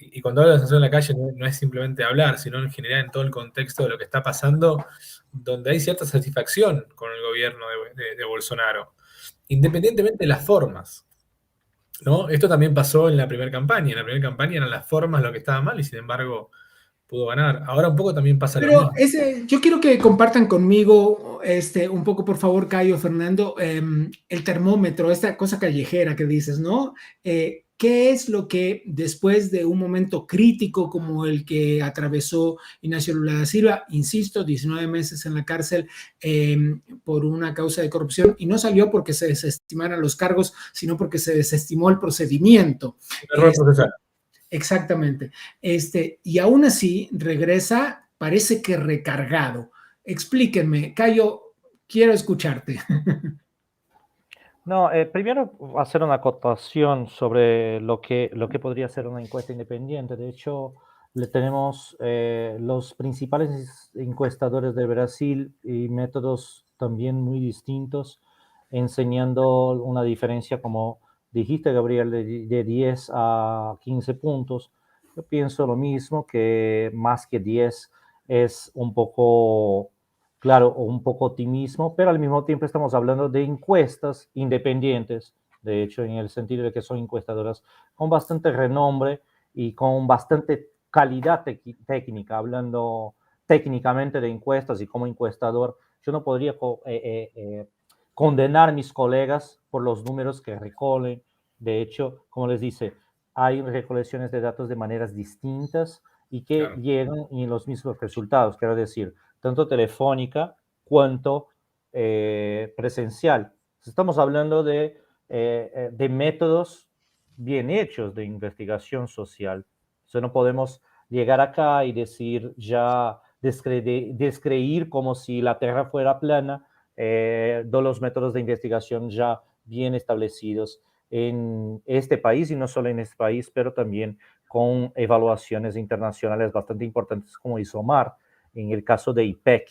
Speaker 8: y cuando hablo de sensación en la calle no es simplemente hablar, sino en general en todo el contexto de lo que está pasando, donde hay cierta satisfacción con el gobierno de Bolsonaro, independientemente de las formas, ¿no? Esto también pasó en la primera campaña. En la primera campaña eran las formas lo que estaba mal y sin embargo pudo ganar. Ahora un poco también pasa lo mismo.
Speaker 1: Yo quiero que compartan conmigo un poco, por favor, Cayo, Fernando, el termómetro, esta cosa callejera que dices, ¿no? ¿Qué es lo que después de un momento crítico como el que atravesó Ignacio Lula da Silva, insisto, 19 meses en la cárcel por una causa de corrupción, y no salió porque se desestimaran los cargos, sino porque se desestimó el procedimiento?
Speaker 8: Error procesal.
Speaker 1: Exactamente. Y aún así regresa, parece que recargado. Explíquenme, Cayo, quiero escucharte.
Speaker 7: No, primero hacer una acotación sobre lo que podría ser una encuesta independiente. De hecho, le tenemos los principales encuestadores de Brasil y métodos también muy distintos, enseñando una diferencia, como dijiste, Gabriel, de 10 a 15 puntos. Yo pienso lo mismo, que más que 10 es un poco... claro, un poco optimismo, pero al mismo tiempo estamos hablando de encuestas independientes, de hecho, en el sentido de que son encuestadoras con bastante renombre y con bastante calidad técnica, hablando técnicamente de encuestas, y como encuestador, yo no podría condenar a mis colegas por los números que recolen. De hecho, como les dice, hay recolecciones de datos de maneras distintas y que llegan en los mismos resultados, quiero decir, tanto telefónica cuanto presencial. Estamos hablando de métodos bien hechos de investigación social. O sea, no podemos llegar acá y decir ya, descreer como si la Tierra fuera plana, de los métodos de investigación ya bien establecidos en este país, y no solo en este país, pero también con evaluaciones internacionales bastante importantes como ISOMAR, en el caso de IPEC,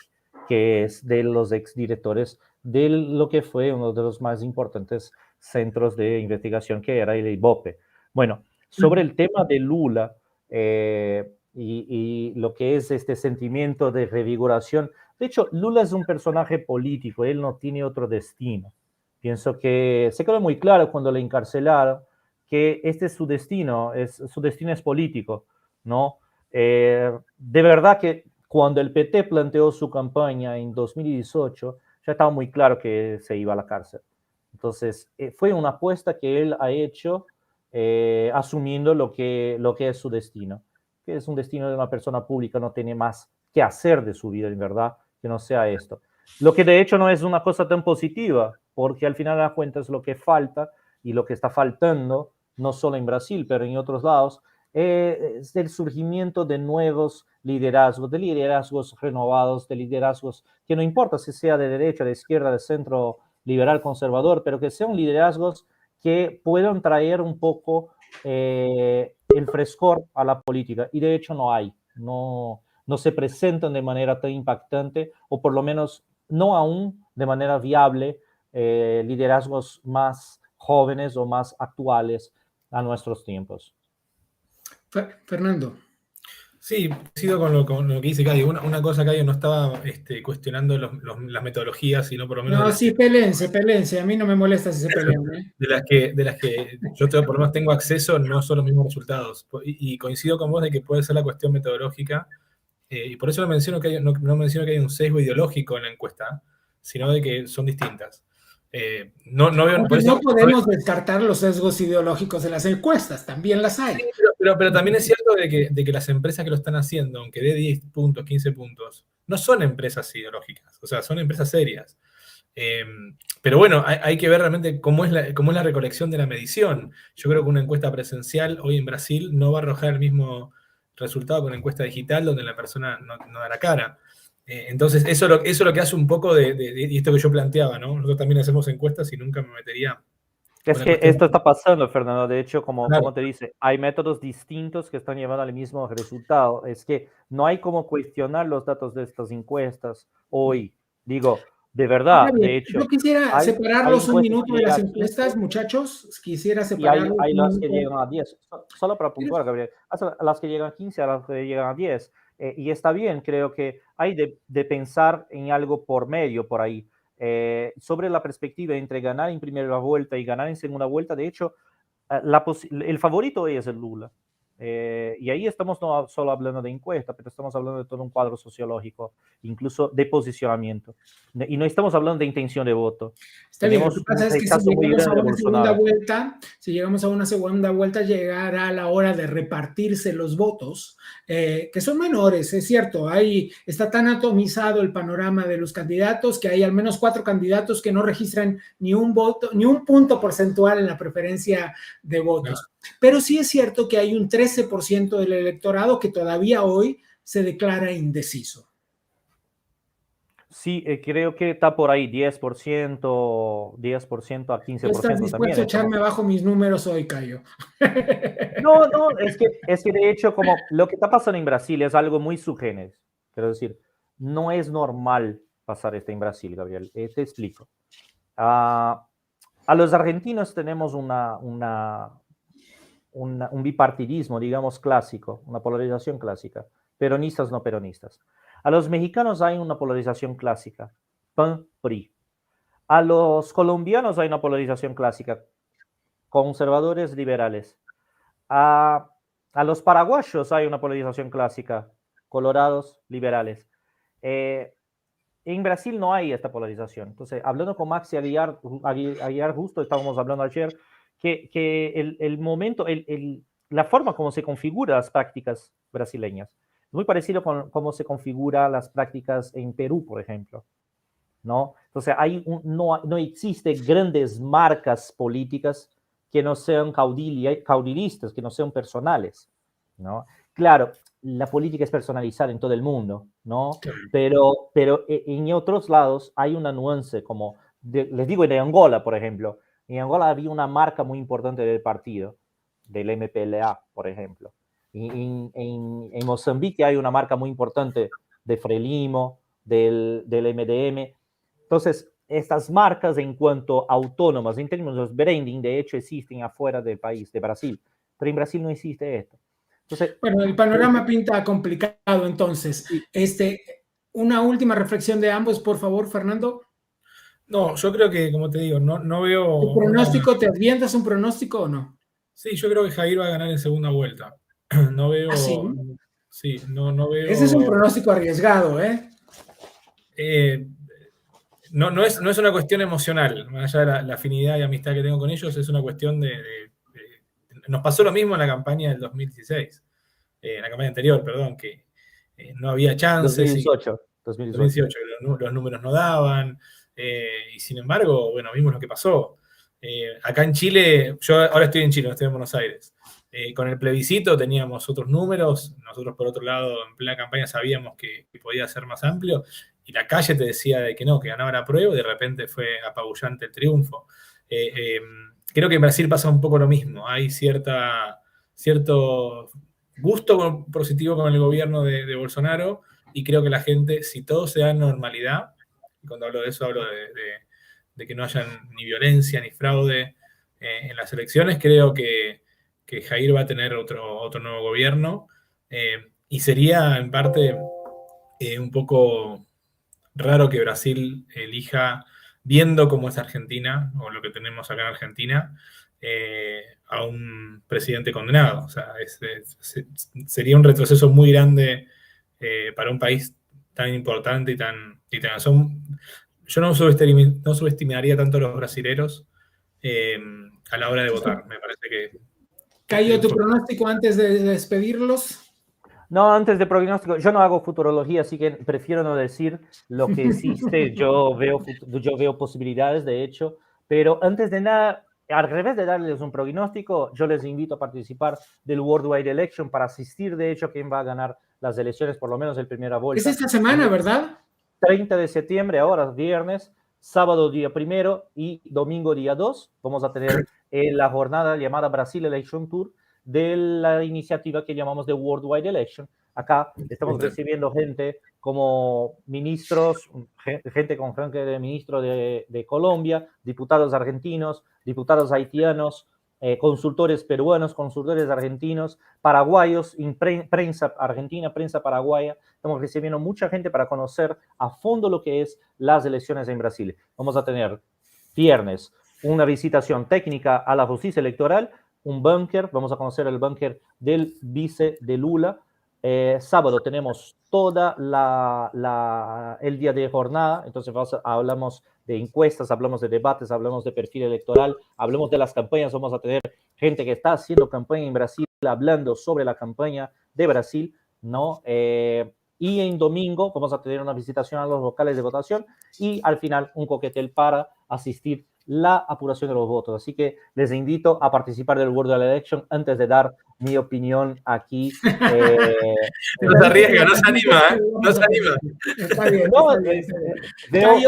Speaker 7: que es de los exdirectores de lo que fue uno de los más importantes centros de investigación, que era el IBOPE. Bueno, sobre el tema de Lula y lo que es este sentimiento de revigoración, de hecho, Lula es un personaje político, él no tiene otro destino. Pienso que se quedó muy claro cuando le encarcelaron que este es su destino es político, ¿no? De verdad que cuando el PT planteó su campaña en 2018, ya estaba muy claro que se iba a la cárcel. Entonces, fue una apuesta que él ha hecho asumiendo lo que es su destino, que es un destino de una persona pública, no tiene más que hacer de su vida, en verdad, que no sea esto. Lo que de hecho no es una cosa tan positiva, porque al final de las cuentas lo que falta y lo que está faltando, no solo en Brasil, pero en otros lados, es el surgimiento de nuevos liderazgos, de liderazgos renovados, de liderazgos que no importa si sea de derecha, de izquierda, de centro, liberal, conservador, pero que sean liderazgos que puedan traer un poco el frescor a la política. Y de hecho no hay, no se presentan de manera tan impactante, o por lo menos no aún de manera viable, liderazgos más jóvenes o más actuales a nuestros tiempos.
Speaker 1: Fernando.
Speaker 8: Sí, sigo con lo que dice Cayo. Una cosa, Cayo, no estaba cuestionando las metodologías, sino por lo menos...
Speaker 1: No, sí, pelense. A mí no me molesta si se pelean.
Speaker 8: De las que yo por lo menos tengo acceso, no son los mismos resultados. Y coincido con vos de que puede ser la cuestión metodológica, y por eso no menciono que hay un sesgo ideológico en la encuesta, sino de que son distintas. No
Speaker 1: podemos descartar los sesgos ideológicos de las encuestas, también las hay.
Speaker 8: Sí, pero también es cierto de que las empresas que lo están haciendo, aunque dé 10 puntos, 15 puntos, no son empresas ideológicas, o sea, son empresas serias. Pero bueno, hay que ver realmente cómo es la recolección de la medición. Yo creo que una encuesta presencial hoy en Brasil no va a arrojar el mismo resultado que una encuesta digital donde la persona no da la cara. Entonces, eso es lo que hace un poco de esto que yo planteaba, ¿no? Nosotros también hacemos encuestas y nunca me metería
Speaker 7: Es que esto está pasando, Fernando. De hecho, como
Speaker 8: Claro.
Speaker 7: te dice, hay métodos distintos que están llevando al mismo resultado. Es que no hay como cuestionar los datos de estas encuestas hoy. Digo, de verdad,
Speaker 1: Está bien.
Speaker 7: de hecho,
Speaker 1: Yo quisiera
Speaker 7: hay
Speaker 1: separarlos un
Speaker 7: encuestas
Speaker 1: minuto
Speaker 7: que
Speaker 1: de las
Speaker 7: llegan a 15
Speaker 1: encuestas, muchachos. Quisiera
Speaker 7: y hay
Speaker 1: separarlos un
Speaker 7: las que
Speaker 1: minuto.
Speaker 7: llegan a 10. Solo para puntuar, Gabriel. A las que llegan a 15, a las que llegan a 10. Y está bien, creo que hay de pensar en algo por medio por ahí. Sobre la perspectiva entre ganar en primera vuelta y ganar en segunda vuelta, de hecho, el favorito hoy es el Lula. Y ahí estamos no solo hablando de encuesta, pero estamos hablando de todo un cuadro sociológico, incluso de posicionamiento. Y no estamos hablando de intención de voto.
Speaker 1: Está bien, lo que
Speaker 7: Tenemos
Speaker 1: pasa
Speaker 7: un
Speaker 1: es que si
Speaker 7: rechazo muy
Speaker 1: llegamos a
Speaker 7: grande de
Speaker 1: una segunda
Speaker 7: Bolsonaro.
Speaker 1: vuelta, llegará la hora de repartirse los votos, que son menores, es cierto, está tan atomizado el panorama de los candidatos que hay al menos 4 candidatos que no registran ni un voto, ni un punto porcentual en la preferencia de votos. Pero sí es cierto que hay un 13% del electorado que todavía hoy se declara indeciso.
Speaker 7: Sí, creo que está por ahí 10% a 15%
Speaker 1: ¿Tú estás dispuesto
Speaker 7: también.
Speaker 1: a echarme abajo mis números hoy, Cayo?
Speaker 7: No, es que de hecho, como lo que está pasando en Brasil es algo muy subgéneres. Quiero decir, no es normal pasar esto en Brasil, Gabriel. Te explico. A los argentinos tenemos un bipartidismo, digamos, clásico, una polarización clásica. Peronistas, no peronistas. A los mexicanos hay una polarización clásica, PAN-PRI. A los colombianos hay una polarización clásica, conservadores, liberales. A los paraguayos hay una polarización clásica, colorados, liberales. En Brasil no hay esta polarización. Entonces, hablando con Maxi Aguiar justo estábamos hablando ayer, que el momento, la forma como se configuran las prácticas brasileñas es muy parecido con cómo se configuran las prácticas en Perú, por ejemplo, ¿no? Entonces, no existen grandes marcas políticas que no sean caudilistas, que no sean personales, ¿no? Claro, la política es personalizada en todo el mundo, ¿no? Pero en otros lados hay una nuance, como les digo, en Angola, por ejemplo. En Angola había una marca muy importante del partido, del MPLA, por ejemplo. En Mozambique hay una marca muy importante de Frelimo, del MDM. Entonces, estas marcas en cuanto autónomas, en términos de branding, de hecho existen afuera del país, de Brasil, pero en Brasil no existe esto. Entonces,
Speaker 1: bueno, el panorama pinta complicado entonces. Sí. Una última reflexión de ambos, por favor, Fernando.
Speaker 8: No, yo creo que, como te digo, no veo...
Speaker 1: ¿Tu pronóstico, te avientas un pronóstico o no?
Speaker 8: Sí, yo creo que Jair va a ganar en segunda vuelta. No veo...
Speaker 1: ¿Ah, sí?
Speaker 8: Sí, no veo...
Speaker 1: Ese es un pronóstico arriesgado, ¿eh?
Speaker 8: No es una cuestión emocional, más allá de la afinidad y amistad que tengo con ellos, es una cuestión nos pasó lo mismo en la campaña del 2016, en la campaña anterior, perdón, que no había chances.
Speaker 7: 2018,
Speaker 8: los números no daban, y sin embargo, bueno, vimos lo que pasó. Acá en Chile, yo ahora estoy en Chile, no estoy en Buenos Aires. Con el plebiscito teníamos otros números, nosotros por otro lado en plena campaña sabíamos que podía ser más amplio, y la calle te decía de que no, que ganaba la prueba, y de repente fue apabullante el triunfo. Creo que en Brasil pasa un poco lo mismo, hay cierto gusto positivo con el gobierno de Bolsonaro, y creo que la gente, si todo se da en normalidad, y cuando hablo de eso hablo de que no haya ni violencia ni fraude en las elecciones, creo que Jair va a tener otro nuevo gobierno, y sería en parte un poco raro que Brasil elija, viendo cómo es Argentina, o lo que tenemos acá en Argentina, a un presidente condenado. O sea, sería un retroceso muy grande para un país tan importante y tan yo no subestimaría tanto a los brasileros a la hora de votar. Me parece que...
Speaker 1: Cayo, ¿tu pronóstico antes de despedirlos?
Speaker 7: No, antes de pronóstico, yo no hago futurología, así que prefiero no decir lo que existe. Yo veo posibilidades, de hecho, pero antes de nada, al revés de darles un pronóstico, yo les invito a participar del Worldwide Election para asistir, de hecho, a quién va a ganar las elecciones, por lo menos en primera vuelta.
Speaker 1: Es esta semana, ¿verdad?
Speaker 7: 30 de septiembre, ahora viernes, sábado día 1 y domingo día 2, vamos a tener la jornada llamada Brasil Election Tour de la iniciativa que llamamos de Worldwide Election. Acá estamos recibiendo gente como ministros, gente con rango de ministro de Colombia, diputados argentinos, diputados haitianos, consultores peruanos, consultores argentinos, paraguayos, prensa argentina, prensa paraguaya. Estamos recibiendo mucha gente para conocer a fondo lo que es las elecciones en Brasil. Vamos a tener viernes una visitación técnica a la justicia electoral, un búnker, vamos a conocer el búnker del vice de Lula. Sábado tenemos toda el día de jornada, entonces hablamos de encuestas, hablamos de debates, hablamos de perfil electoral, hablamos de las campañas, vamos a tener gente que está haciendo campaña en Brasil, hablando sobre la campaña de Brasil, ¿no? Y en domingo vamos a tener una visitación a los locales de votación y al final un coquetel para asistir la apuración de los votos. Así que les invito a participar del World Election antes de dar mi opinión aquí.
Speaker 8: No se arriesga, no se anima, ¿eh? No se anima.
Speaker 1: Está bien,
Speaker 7: no,
Speaker 1: está bien.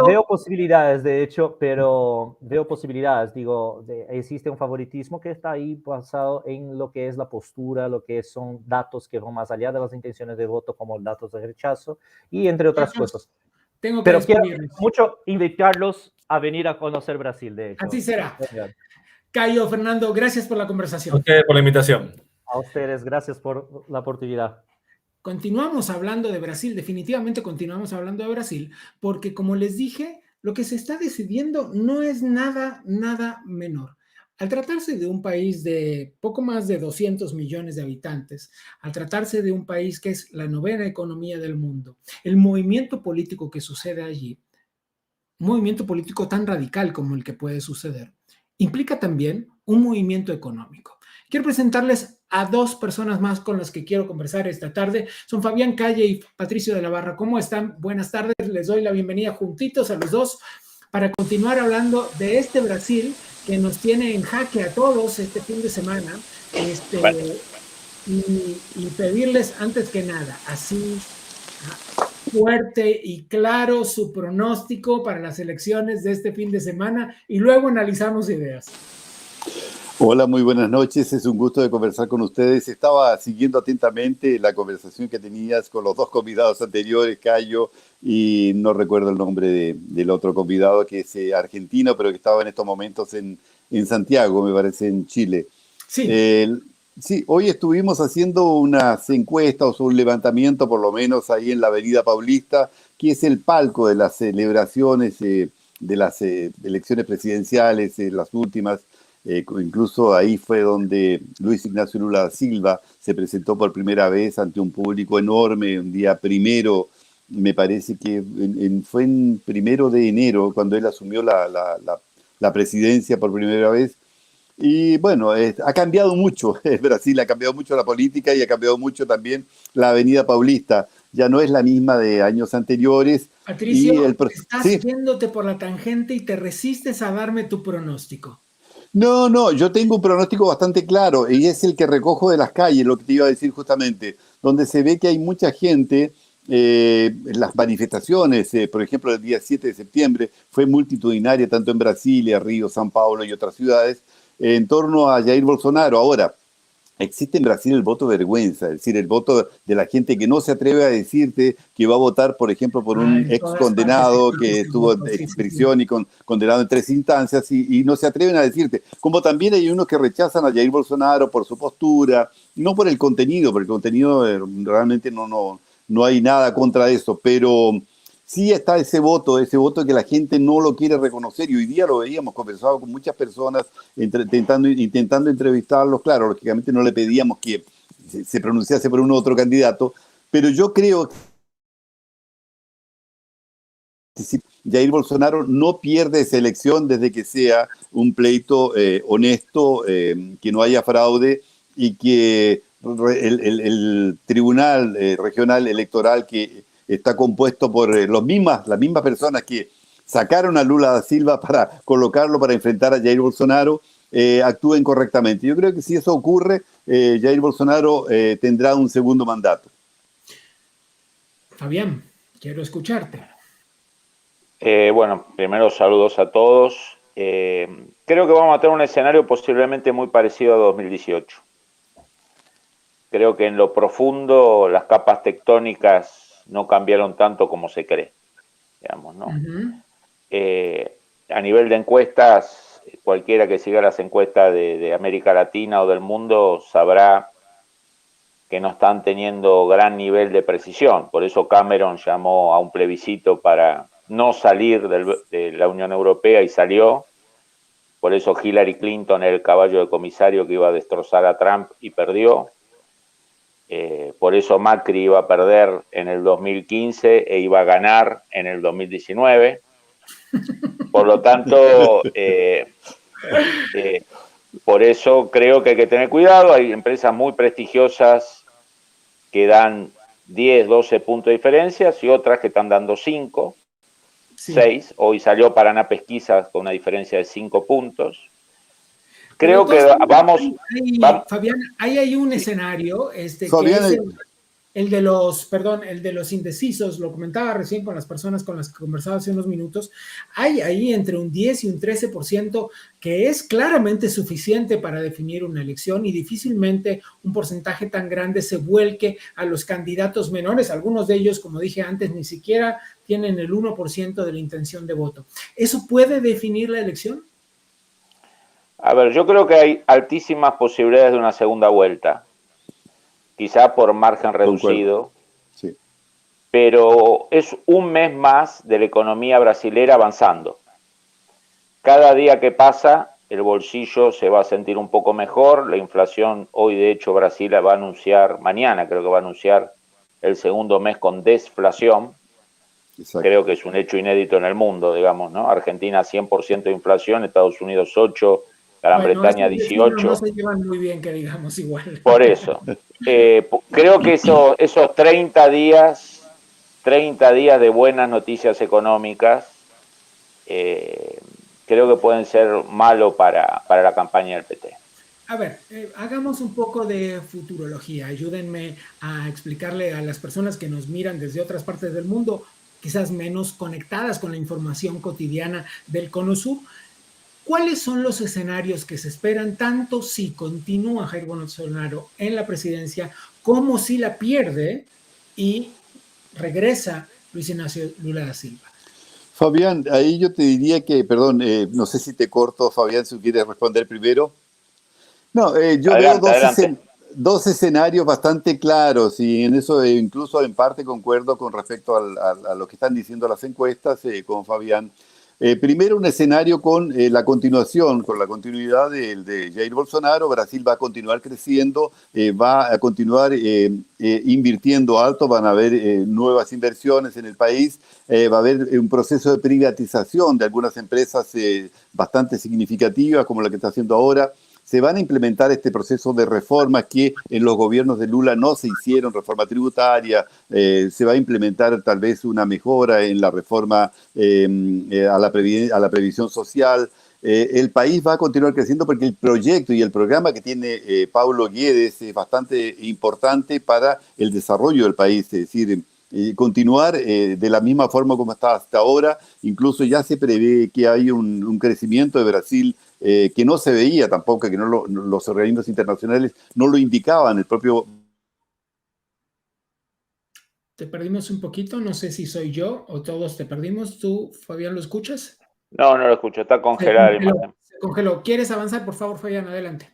Speaker 7: veo posibilidades, de hecho, pero veo posibilidades. Digo, existe un favoritismo que está ahí basado en lo que es la postura, lo que son datos que van más allá de las intenciones de voto, como datos de rechazo y entre otras cosas. Pero quiero mucho invitarlos a venir a conocer Brasil, de hecho.
Speaker 1: Así será. Caio, Fernando, gracias por la conversación.
Speaker 8: A ustedes por la invitación.
Speaker 7: A ustedes, gracias por la oportunidad.
Speaker 1: Continuamos hablando de Brasil, definitivamente continuamos hablando de Brasil, porque como les dije, lo que se está decidiendo no es nada menor. Al tratarse de un país de poco más de 200 millones de habitantes, al tratarse de un país que es la 9ª economía del mundo, el movimiento político que sucede allí, un movimiento político tan radical como el que puede suceder, implica también un movimiento económico. Quiero presentarles a 2 personas más con las que quiero conversar esta tarde. Son Fabián Calle y Patricio de la Barra. ¿Cómo están? Buenas tardes. Les doy la bienvenida juntitos a los dos para continuar hablando de este Brasil que nos tiene en jaque a todos este fin de semana. Y pedirles antes que nada, así fuerte y claro, su pronóstico para las elecciones de este fin de semana y luego analizamos ideas.
Speaker 9: Hola, muy buenas noches. Es un gusto de conversar con ustedes. Estaba siguiendo atentamente la conversación que tenías con los 2 convidados anteriores, Caio, y no recuerdo el nombre del otro convidado, que es argentino, pero que estaba en estos momentos en Santiago, me parece, en Chile.
Speaker 1: Sí.
Speaker 9: Sí, hoy estuvimos haciendo unas encuestas o un levantamiento, por lo menos ahí en la Avenida Paulista, que es el palco de las celebraciones de las elecciones presidenciales, las últimas. Incluso ahí fue donde Luis Ignacio Lula da Silva se presentó por primera vez ante un público enorme, un día 1, me parece que fue en 1 de enero, cuando él asumió la presidencia por primera vez. Y bueno, ha cambiado mucho Brasil, ha cambiado mucho la política y ha cambiado mucho también la Avenida Paulista. Ya no es la misma de años anteriores.
Speaker 1: Patricio, estás yéndote por la tangente y te resistes a darme tu pronóstico.
Speaker 9: No, yo tengo un pronóstico bastante claro y es el que recojo de las calles, lo que te iba a decir justamente, donde se ve que hay mucha gente. Las manifestaciones, por ejemplo, el día 7 de septiembre fue multitudinaria tanto en Brasilia, Río, São Paulo y otras ciudades en torno a Jair Bolsonaro. Ahora, existe en Brasil el voto vergüenza, es decir, el voto de la gente que no se atreve a decirte que va a votar, por ejemplo, por un ex condenado que estuvo en prisión y condenado en 3 instancias y no se atreven a decirte. Como también hay unos que rechazan a Jair Bolsonaro por su postura, no por el contenido, porque el contenido realmente no hay nada contra eso, pero sí está ese voto que la gente no lo quiere reconocer y hoy día lo veíamos, conversado con muchas personas intentando entrevistarlos. Claro, lógicamente no le pedíamos que se pronunciase por uno u otro candidato, pero yo creo que Jair Bolsonaro no pierde esa elección desde que sea un pleito honesto, que no haya fraude y que el Tribunal Regional Electoral, que está compuesto por las mismas personas que sacaron a Lula da Silva para colocarlo para enfrentar a Jair Bolsonaro, actúen correctamente. Yo creo que si eso ocurre, Jair Bolsonaro tendrá un segundo mandato.
Speaker 1: Fabián, quiero escucharte.
Speaker 10: Bueno, primero saludos a todos. Creo que vamos a tener un escenario posiblemente muy parecido a 2018. Creo que en lo profundo las capas tectónicas no cambiaron tanto como se cree, digamos, ¿no? A nivel de encuestas, cualquiera que siga las encuestas de América Latina o del mundo sabrá que no están teniendo gran nivel de precisión. Por eso Cameron llamó a un plebiscito para no salir de la Unión Europea y salió. Por eso Hillary Clinton era el caballo de comisario que iba a destrozar a Trump y perdió. Por eso Macri iba a perder en el 2015 e iba a ganar en el 2019. Por lo tanto, por eso creo que hay que tener cuidado. Hay empresas muy prestigiosas que dan 10, 12 puntos de diferencia y otras que están dando 5, 6. Hoy salió Paraná Pesquisas con una diferencia de 5 puntos. Creo que vamos...
Speaker 1: Fabián, ahí hay un escenario,
Speaker 9: Fabián,
Speaker 1: que es el de los indecisos, lo comentaba recién con las personas con las que conversaba hace unos minutos. Hay ahí entre un 10 y un 13% que es claramente suficiente para definir una elección, y difícilmente un porcentaje tan grande se vuelque a los candidatos menores. Algunos de ellos, como dije antes, ni siquiera tienen el 1% de la intención de voto. ¿Eso puede definir la elección?
Speaker 10: A ver, yo creo que hay altísimas posibilidades de una segunda vuelta, quizá por margen reducido,
Speaker 9: sí,
Speaker 10: pero es un mes más de la economía brasilera avanzando. Cada día que pasa, el bolsillo se va a sentir un poco mejor. La inflación, hoy de hecho Brasil va a anunciar, mañana creo que va a anunciar el segundo mes con desflación. Exacto. Creo que es un hecho inédito en el mundo, digamos, ¿no? Argentina 100% de inflación, Estados Unidos 8%, Gran Bretaña 18%.
Speaker 1: No se llevan muy bien, que digamos, igual.
Speaker 10: Por eso. Creo que esos 30 días de buenas noticias económicas, creo que pueden ser malos para la campaña del PT.
Speaker 1: A ver, hagamos un poco de futurología. Ayúdenme a explicarle a las personas que nos miran desde otras partes del mundo, quizás menos conectadas con la información cotidiana del Cono Sur, ¿cuáles son los escenarios que se esperan tanto si continúa Jair Bolsonaro en la presidencia como si la pierde y regresa Luis Ignacio Lula da Silva?
Speaker 9: Fabián, ahí yo te diría que, perdón, no sé si te corto, Fabián, si quieres responder primero. No, yo veo dos escenarios bastante claros, y en eso incluso en parte concuerdo con respecto a lo que están diciendo las encuestas con Fabián. Primero, un escenario con la continuidad de Jair Bolsonaro. Brasil va a continuar creciendo, va a continuar invirtiendo alto, van a haber nuevas inversiones en el país, va a haber un proceso de privatización de algunas empresas bastante significativas, como la que está haciendo ahora. Se van a implementar este proceso de reformas que en los gobiernos de Lula no se hicieron, reforma tributaria, se va a implementar tal vez una mejora en la reforma a la previsión social. El país va a continuar creciendo porque el proyecto y el programa que tiene Paulo Guedes es bastante importante para el desarrollo del país, es decir, continuar de la misma forma como está hasta ahora. Incluso ya se prevé que hay un crecimiento de Brasil que no se veía tampoco, que los organismos internacionales no lo indicaban. El propio...
Speaker 1: Te perdimos un poquito, no sé si soy yo o todos te perdimos. ¿Tú, Fabián, lo escuchas?
Speaker 10: No, no lo escucho, está congelado.
Speaker 1: Se congeló. ¿Quieres avanzar? Por favor, Fabián, adelante.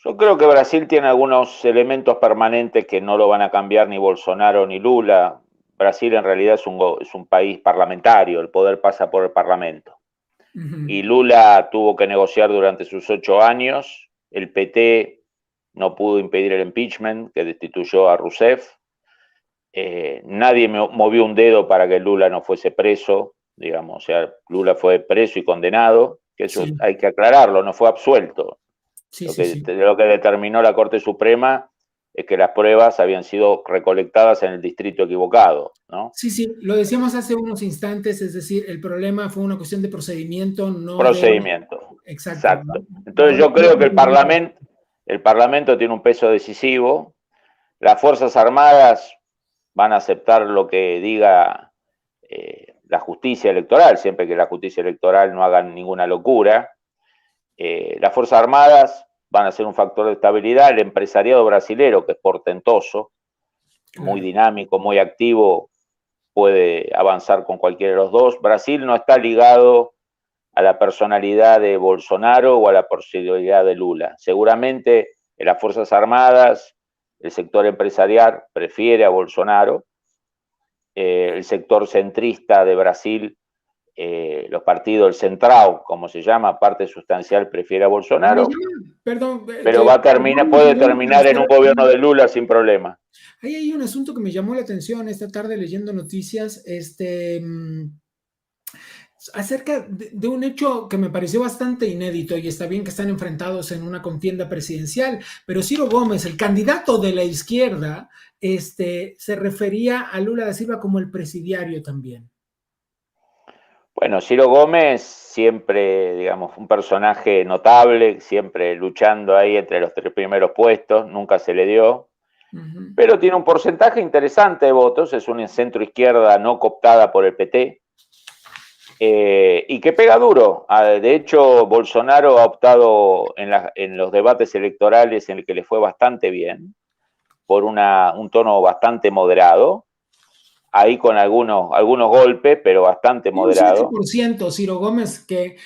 Speaker 10: Yo creo que Brasil tiene algunos elementos permanentes que no lo van a cambiar ni Bolsonaro ni Lula. Brasil en realidad es un país parlamentario, el poder pasa por el Parlamento. Y Lula tuvo que negociar durante sus 8 años. El PT no pudo impedir el impeachment que destituyó a Rousseff. Nadie movió un dedo para que Lula no fuese preso, digamos. O sea, Lula fue preso y condenado, que eso sí, hay que aclararlo, no fue absuelto. Sí, lo que determinó la Corte Suprema es que las pruebas habían sido recolectadas en el distrito equivocado, ¿no?
Speaker 1: Sí, lo decíamos hace unos instantes, es decir, el problema fue una cuestión de procedimiento, no
Speaker 10: procedimiento.
Speaker 1: De... Exacto.
Speaker 10: Entonces yo creo que el Parlamento tiene un peso decisivo. Las Fuerzas Armadas van a aceptar lo que diga la justicia electoral, siempre que la justicia electoral no haga ninguna locura. Las Fuerzas Armadas van a ser un factor de estabilidad. El empresariado brasilero, que es portentoso, muy dinámico, muy activo, puede avanzar con cualquiera de los dos. Brasil no está ligado a la personalidad de Bolsonaro o a la personalidad de Lula. Seguramente en las Fuerzas Armadas, el sector empresarial prefiere a Bolsonaro. El sector centrista de Brasil, los partidos, el Centrão, como se llama, parte sustancial, prefiere a Bolsonaro.
Speaker 1: Perdón,
Speaker 10: pero puede terminar en un gobierno de Lula sin problema.
Speaker 1: Ahí hay un asunto que me llamó la atención esta tarde leyendo noticias, acerca de un hecho que me pareció bastante inédito, y está bien que están enfrentados en una contienda presidencial, pero Ciro Gómez, el candidato de la izquierda, se refería a Lula da Silva como el presidiario también.
Speaker 10: Bueno, Ciro Gómez siempre, digamos, un personaje notable, siempre luchando ahí entre los 3 primeros puestos, nunca se le dio, pero tiene un porcentaje interesante de votos, es una centro izquierda no cooptada por el PT, y que pega duro. De hecho, Bolsonaro ha optado en los debates electorales en el que le fue bastante bien, por un tono bastante moderado, ahí con algunos golpes, pero bastante moderado.
Speaker 1: Un 7%, Ciro Gómez, que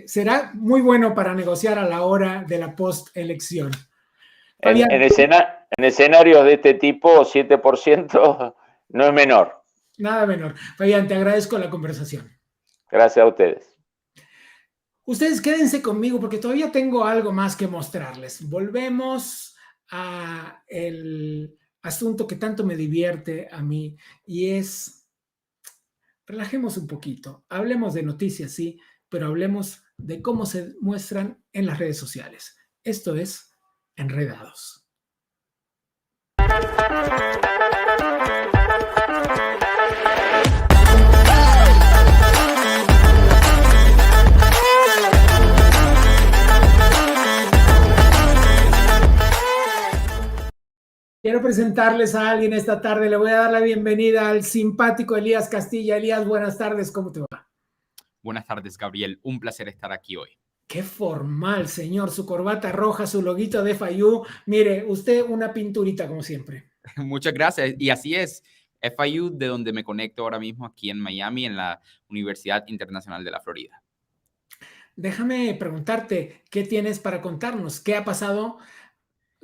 Speaker 1: será muy bueno para negociar a la hora de la postelección.
Speaker 10: En escenarios de este tipo, 7% no es menor.
Speaker 1: Nada menor. Fabián, te agradezco la conversación.
Speaker 10: Gracias a ustedes.
Speaker 1: Ustedes quédense conmigo porque todavía tengo algo más que mostrarles. Volvemos a el asunto que tanto me divierte a mí, y es, relajemos un poquito, hablemos de noticias, sí, pero hablemos de cómo se muestran en las redes sociales. Esto es Enredados. Quiero presentarles a alguien esta tarde. Le voy a dar la bienvenida al simpático Elías Castilla. Elías, buenas tardes, ¿cómo te va?
Speaker 11: Buenas tardes, Gabriel. Un placer estar aquí hoy.
Speaker 1: Qué formal, señor. Su corbata roja, su loguito de FIU. Mire, usted una pinturita como siempre.
Speaker 11: Muchas gracias. Y así es, FIU, de donde me conecto ahora mismo aquí en Miami, en la Universidad Internacional de la Florida.
Speaker 1: Déjame preguntarte, ¿qué tienes para contarnos? ¿Qué ha pasado?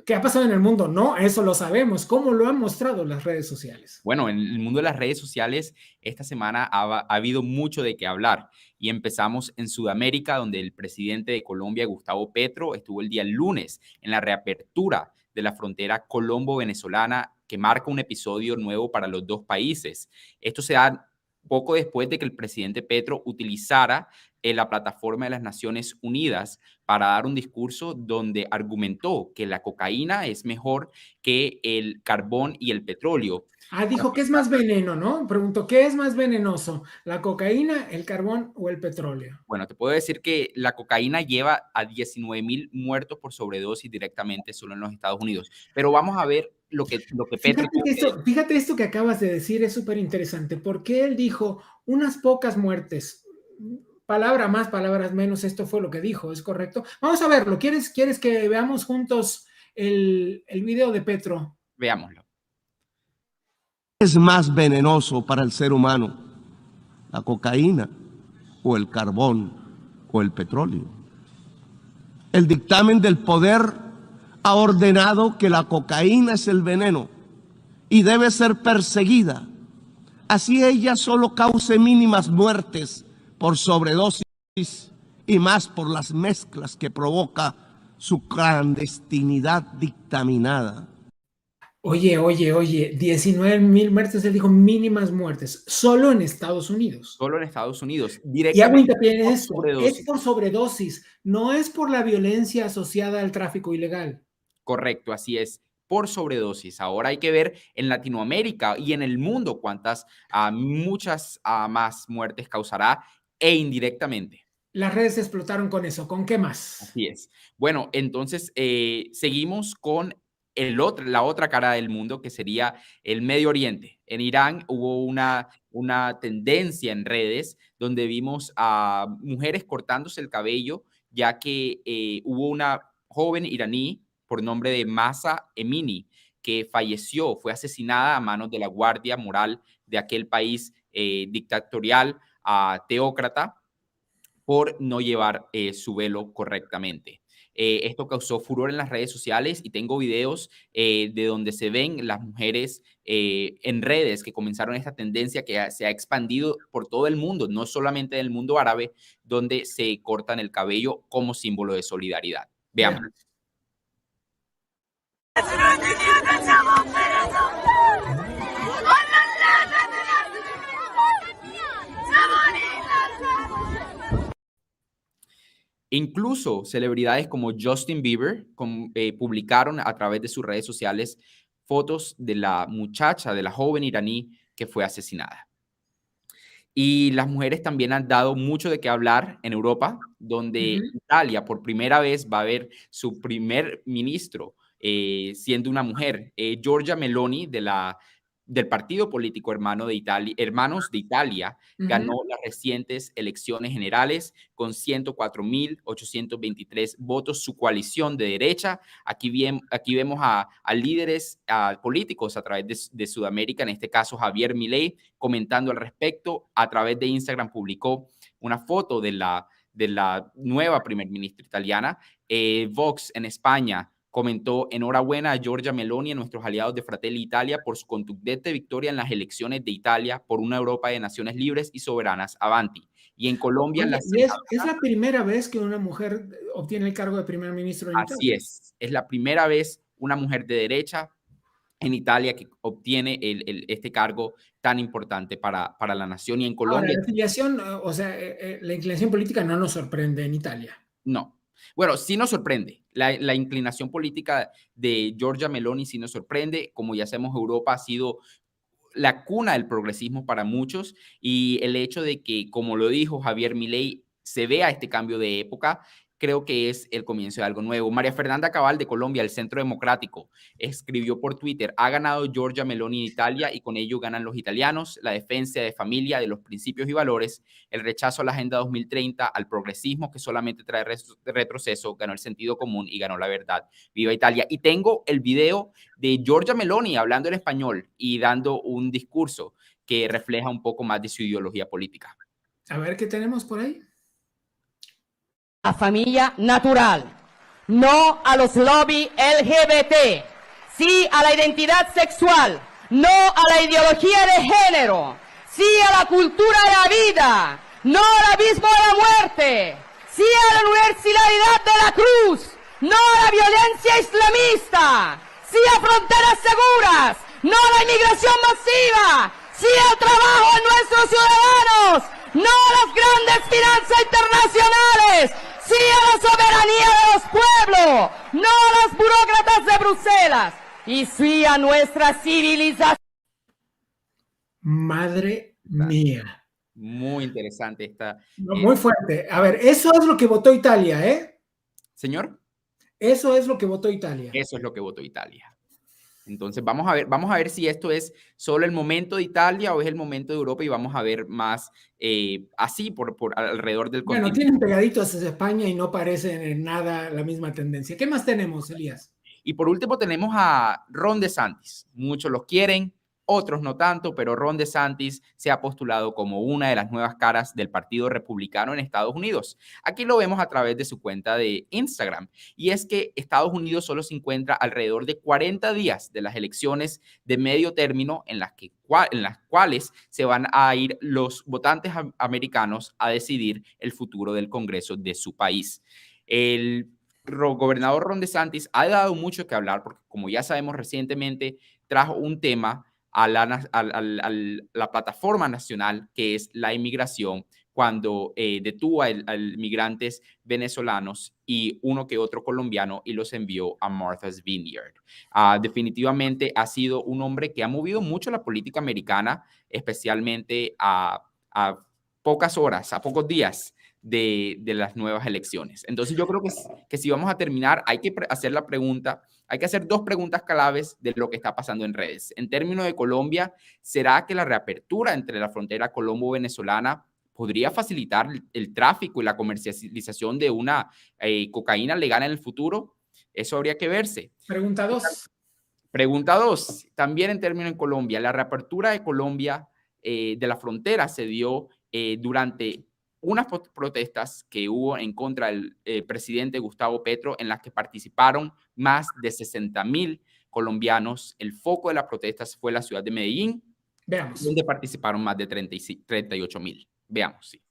Speaker 1: ¿Qué ha pasado en el mundo? No, eso lo sabemos. ¿Cómo lo han mostrado las redes sociales?
Speaker 11: Bueno, en el mundo de las redes sociales, esta semana ha habido mucho de qué hablar. Y empezamos en Sudamérica, donde el presidente de Colombia, Gustavo Petro, estuvo el día lunes en la reapertura de la frontera colombo-venezolana, que marca un episodio nuevo para los dos países. Esto se da poco después de que el presidente Petro utilizara la plataforma de las Naciones Unidas para dar un discurso donde argumentó que la cocaína es mejor que el carbón y el petróleo.
Speaker 1: Dijo que es más veneno, ¿no? Pregunto, ¿qué es más venenoso? ¿La cocaína, el carbón o el petróleo?
Speaker 11: Bueno, te puedo decir que la cocaína lleva a 19,000 muertos por sobredosis directamente solo en los Estados Unidos. Pero vamos a ver lo que Petro...
Speaker 1: Fíjate esto que acabas de decir, es súper interesante, porque él dijo unas pocas muertes, palabra más, palabras menos, esto fue lo que dijo, ¿es correcto? Vamos a verlo, ¿quieres que veamos juntos el video de Petro?
Speaker 11: Veámoslo.
Speaker 12: ¿Es más venenoso para el ser humano la cocaína o el carbón o el petróleo? El dictamen del poder ha ordenado que la cocaína es el veneno y debe ser perseguida. Así ella solo cause mínimas muertes por sobredosis y más por las mezclas que provoca su clandestinidad dictaminada.
Speaker 1: Oye, 19,000 muertes, él dijo mínimas muertes, solo en Estados Unidos.
Speaker 11: Solo en Estados Unidos.
Speaker 1: Y hago hincapié en eso, es por sobredosis, no es por la violencia asociada al tráfico ilegal.
Speaker 11: Correcto, así es, por sobredosis. Ahora hay que ver en Latinoamérica y en el mundo cuántas, muchas más muertes causará e indirectamente.
Speaker 1: Las redes explotaron con eso, ¿con qué más?
Speaker 11: Así es. Bueno, entonces seguimos con la otra cara del mundo, que sería el Medio Oriente. En Irán hubo una una tendencia en redes donde vimos a mujeres cortándose el cabello, ya que hubo una joven iraní por nombre de Mahsa Amini que falleció, fue asesinada a manos de la guardia moral de aquel país dictatorial, teócrata, por no llevar su velo correctamente. Esto causó furor en las redes sociales y tengo videos de donde se ven las mujeres en redes que comenzaron esta tendencia que se ha expandido por todo el mundo, no solamente en el mundo árabe, donde se cortan el cabello como símbolo de solidaridad. Veamos. Incluso celebridades como Justin Bieber publicaron a través de sus redes sociales fotos de la muchacha, de la joven iraní que fue asesinada. Y las mujeres también han dado mucho de qué hablar en Europa, donde Italia por primera vez va a ver su primer ministro siendo una mujer. Giorgia Meloni del partido político Hermanos de Italia, ganó las recientes elecciones generales con 104.823 votos, su coalición de derecha. Aquí vemos a líderes políticos a través de Sudamérica, en este caso Javier Milei, comentando al respecto. A través de Instagram publicó una foto de la nueva primer ministra italiana. Vox en España comentó: enhorabuena a Giorgia Meloni y a nuestros aliados de Fratelli Italia por su contundente victoria en las elecciones de Italia por una Europa de naciones libres y soberanas. Avanti. Y en Colombia...
Speaker 1: ¿Es la primera vez que una mujer obtiene el cargo de primer ministro en Italia?
Speaker 11: Así es la primera vez una mujer de derecha en Italia que obtiene este cargo tan importante para la nación. Y en Colombia...
Speaker 1: Ahora, la afiliación, la inclinación política no nos sorprende en Italia.
Speaker 11: No. Bueno, sí nos sorprende. La inclinación política de Giorgia Meloni sí nos sorprende. Como ya sabemos, Europa ha sido la cuna del progresismo para muchos, y el hecho de que, como lo dijo Javier Milei, se vea este cambio de época, creo que es el comienzo de algo nuevo. María Fernanda Cabal de Colombia, el Centro Democrático, escribió por Twitter: ha ganado Giorgia Meloni en Italia y con ello ganan los italianos, la defensa de familia, de los principios y valores, el rechazo a la Agenda 2030, al progresismo que solamente trae retroceso, ganó el sentido común y ganó la verdad. ¡Viva Italia! Y tengo el video de Giorgia Meloni hablando en español y dando un discurso que refleja un poco más de su ideología política.
Speaker 1: A ver qué tenemos por ahí.
Speaker 13: La familia natural, no a los lobbies LGBT, sí a la identidad sexual, no a la ideología de género, sí a la cultura de la vida, no al abismo de la muerte, sí a la universalidad de la cruz, no a la violencia islamista, sí a fronteras seguras, no a la inmigración masiva, sí al trabajo de nuestros ciudadanos, no a las grandes finanzas internacionales, sí a la soberanía de los pueblos, no a las burócratas de Bruselas, y sí a nuestra civilización.
Speaker 1: Madre mía.
Speaker 11: Muy interesante esta...
Speaker 1: Muy fuerte. A ver, eso es lo que votó Italia, ¿eh?
Speaker 11: ¿Señor?
Speaker 1: Eso es lo que votó Italia.
Speaker 11: Eso es lo que votó Italia. Entonces vamos a ver si esto es solo el momento de Italia o es el momento de Europa, y vamos a ver más así por alrededor del continente.
Speaker 1: Bueno, tienen pegaditos a España y no parecen en nada la misma tendencia. ¿Qué más tenemos, Elías?
Speaker 11: Y por último tenemos a Ron DeSantis. Muchos los quieren, otros no tanto, pero Ron DeSantis se ha postulado como una de las nuevas caras del Partido Republicano en Estados Unidos. Aquí lo vemos a través de su cuenta de Instagram. Y es que Estados Unidos solo se encuentra alrededor de 40 días de las elecciones de medio término en las cuales se van a ir los votantes americanos a decidir el futuro del Congreso de su país. El gobernador Ron DeSantis ha dado mucho que hablar porque, como ya sabemos, recientemente trajo un tema a la plataforma nacional, que es la inmigración, cuando detuvo a migrantes venezolanos y uno que otro colombiano y los envió a Martha's Vineyard. Definitivamente ha sido un hombre que ha movido mucho la política americana, especialmente a pocas horas, a pocos días de las nuevas elecciones. Entonces yo creo que si vamos a terminar, hay que hacer la pregunta, hay que hacer 2 preguntas claves de lo que está pasando en redes. En términos de Colombia, ¿será que la reapertura entre la frontera colombo-venezolana podría facilitar el tráfico y la comercialización de una cocaína legal en el futuro? Eso habría que verse.
Speaker 1: Pregunta 2.
Speaker 11: Pregunta 2. También en términos de Colombia, la reapertura de Colombia de la frontera se dio durante unas protestas que hubo en contra del presidente Gustavo Petro, en las que participaron más de 60,000 colombianos. El foco de las protestas fue la ciudad de Medellín,
Speaker 1: Veamos.
Speaker 11: donde participaron más de 38,000. Veamos, sí.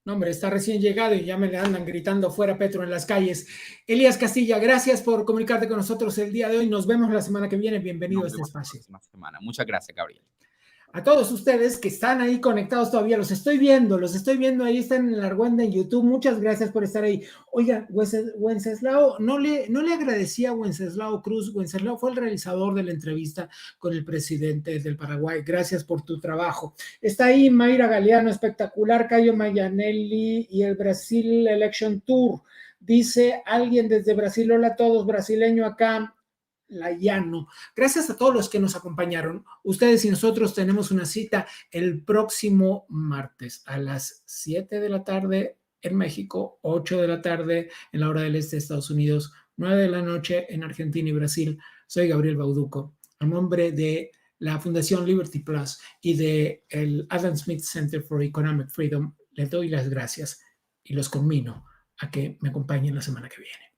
Speaker 1: No, hombre, está recién llegado y ya me le andan gritando fuera Petro en las calles. Elías Castilla, gracias por comunicarte con nosotros el día de hoy. Nos vemos la semana que viene. Bienvenido a este espacio.
Speaker 11: Muchas gracias, Gabriel.
Speaker 1: A todos ustedes que están ahí conectados todavía, los estoy viendo, ahí están en la argüenda en YouTube. Muchas gracias por estar ahí. Oiga, Wenceslao, no le agradecí a Wenceslao Cruz. Wenceslao fue el realizador de la entrevista con el presidente del Paraguay. Gracias por tu trabajo. Está ahí Mayra Galeano, espectacular, Cayo Mayanelli y el Brasil Election Tour. Dice alguien desde Brasil, hola a todos, brasileño acá. La llano. Gracias a todos los que nos acompañaron. Ustedes y nosotros tenemos una cita el próximo martes a las 7 de la tarde en México, 8 de la tarde en la hora del este de Estados Unidos, 9 de la noche en Argentina y Brasil. Soy Gabriel Bauducco. A nombre de la Fundación Liberty Plus y de el Adam Smith Center for Economic Freedom, les doy las gracias y los conmino a que me acompañen la semana que viene.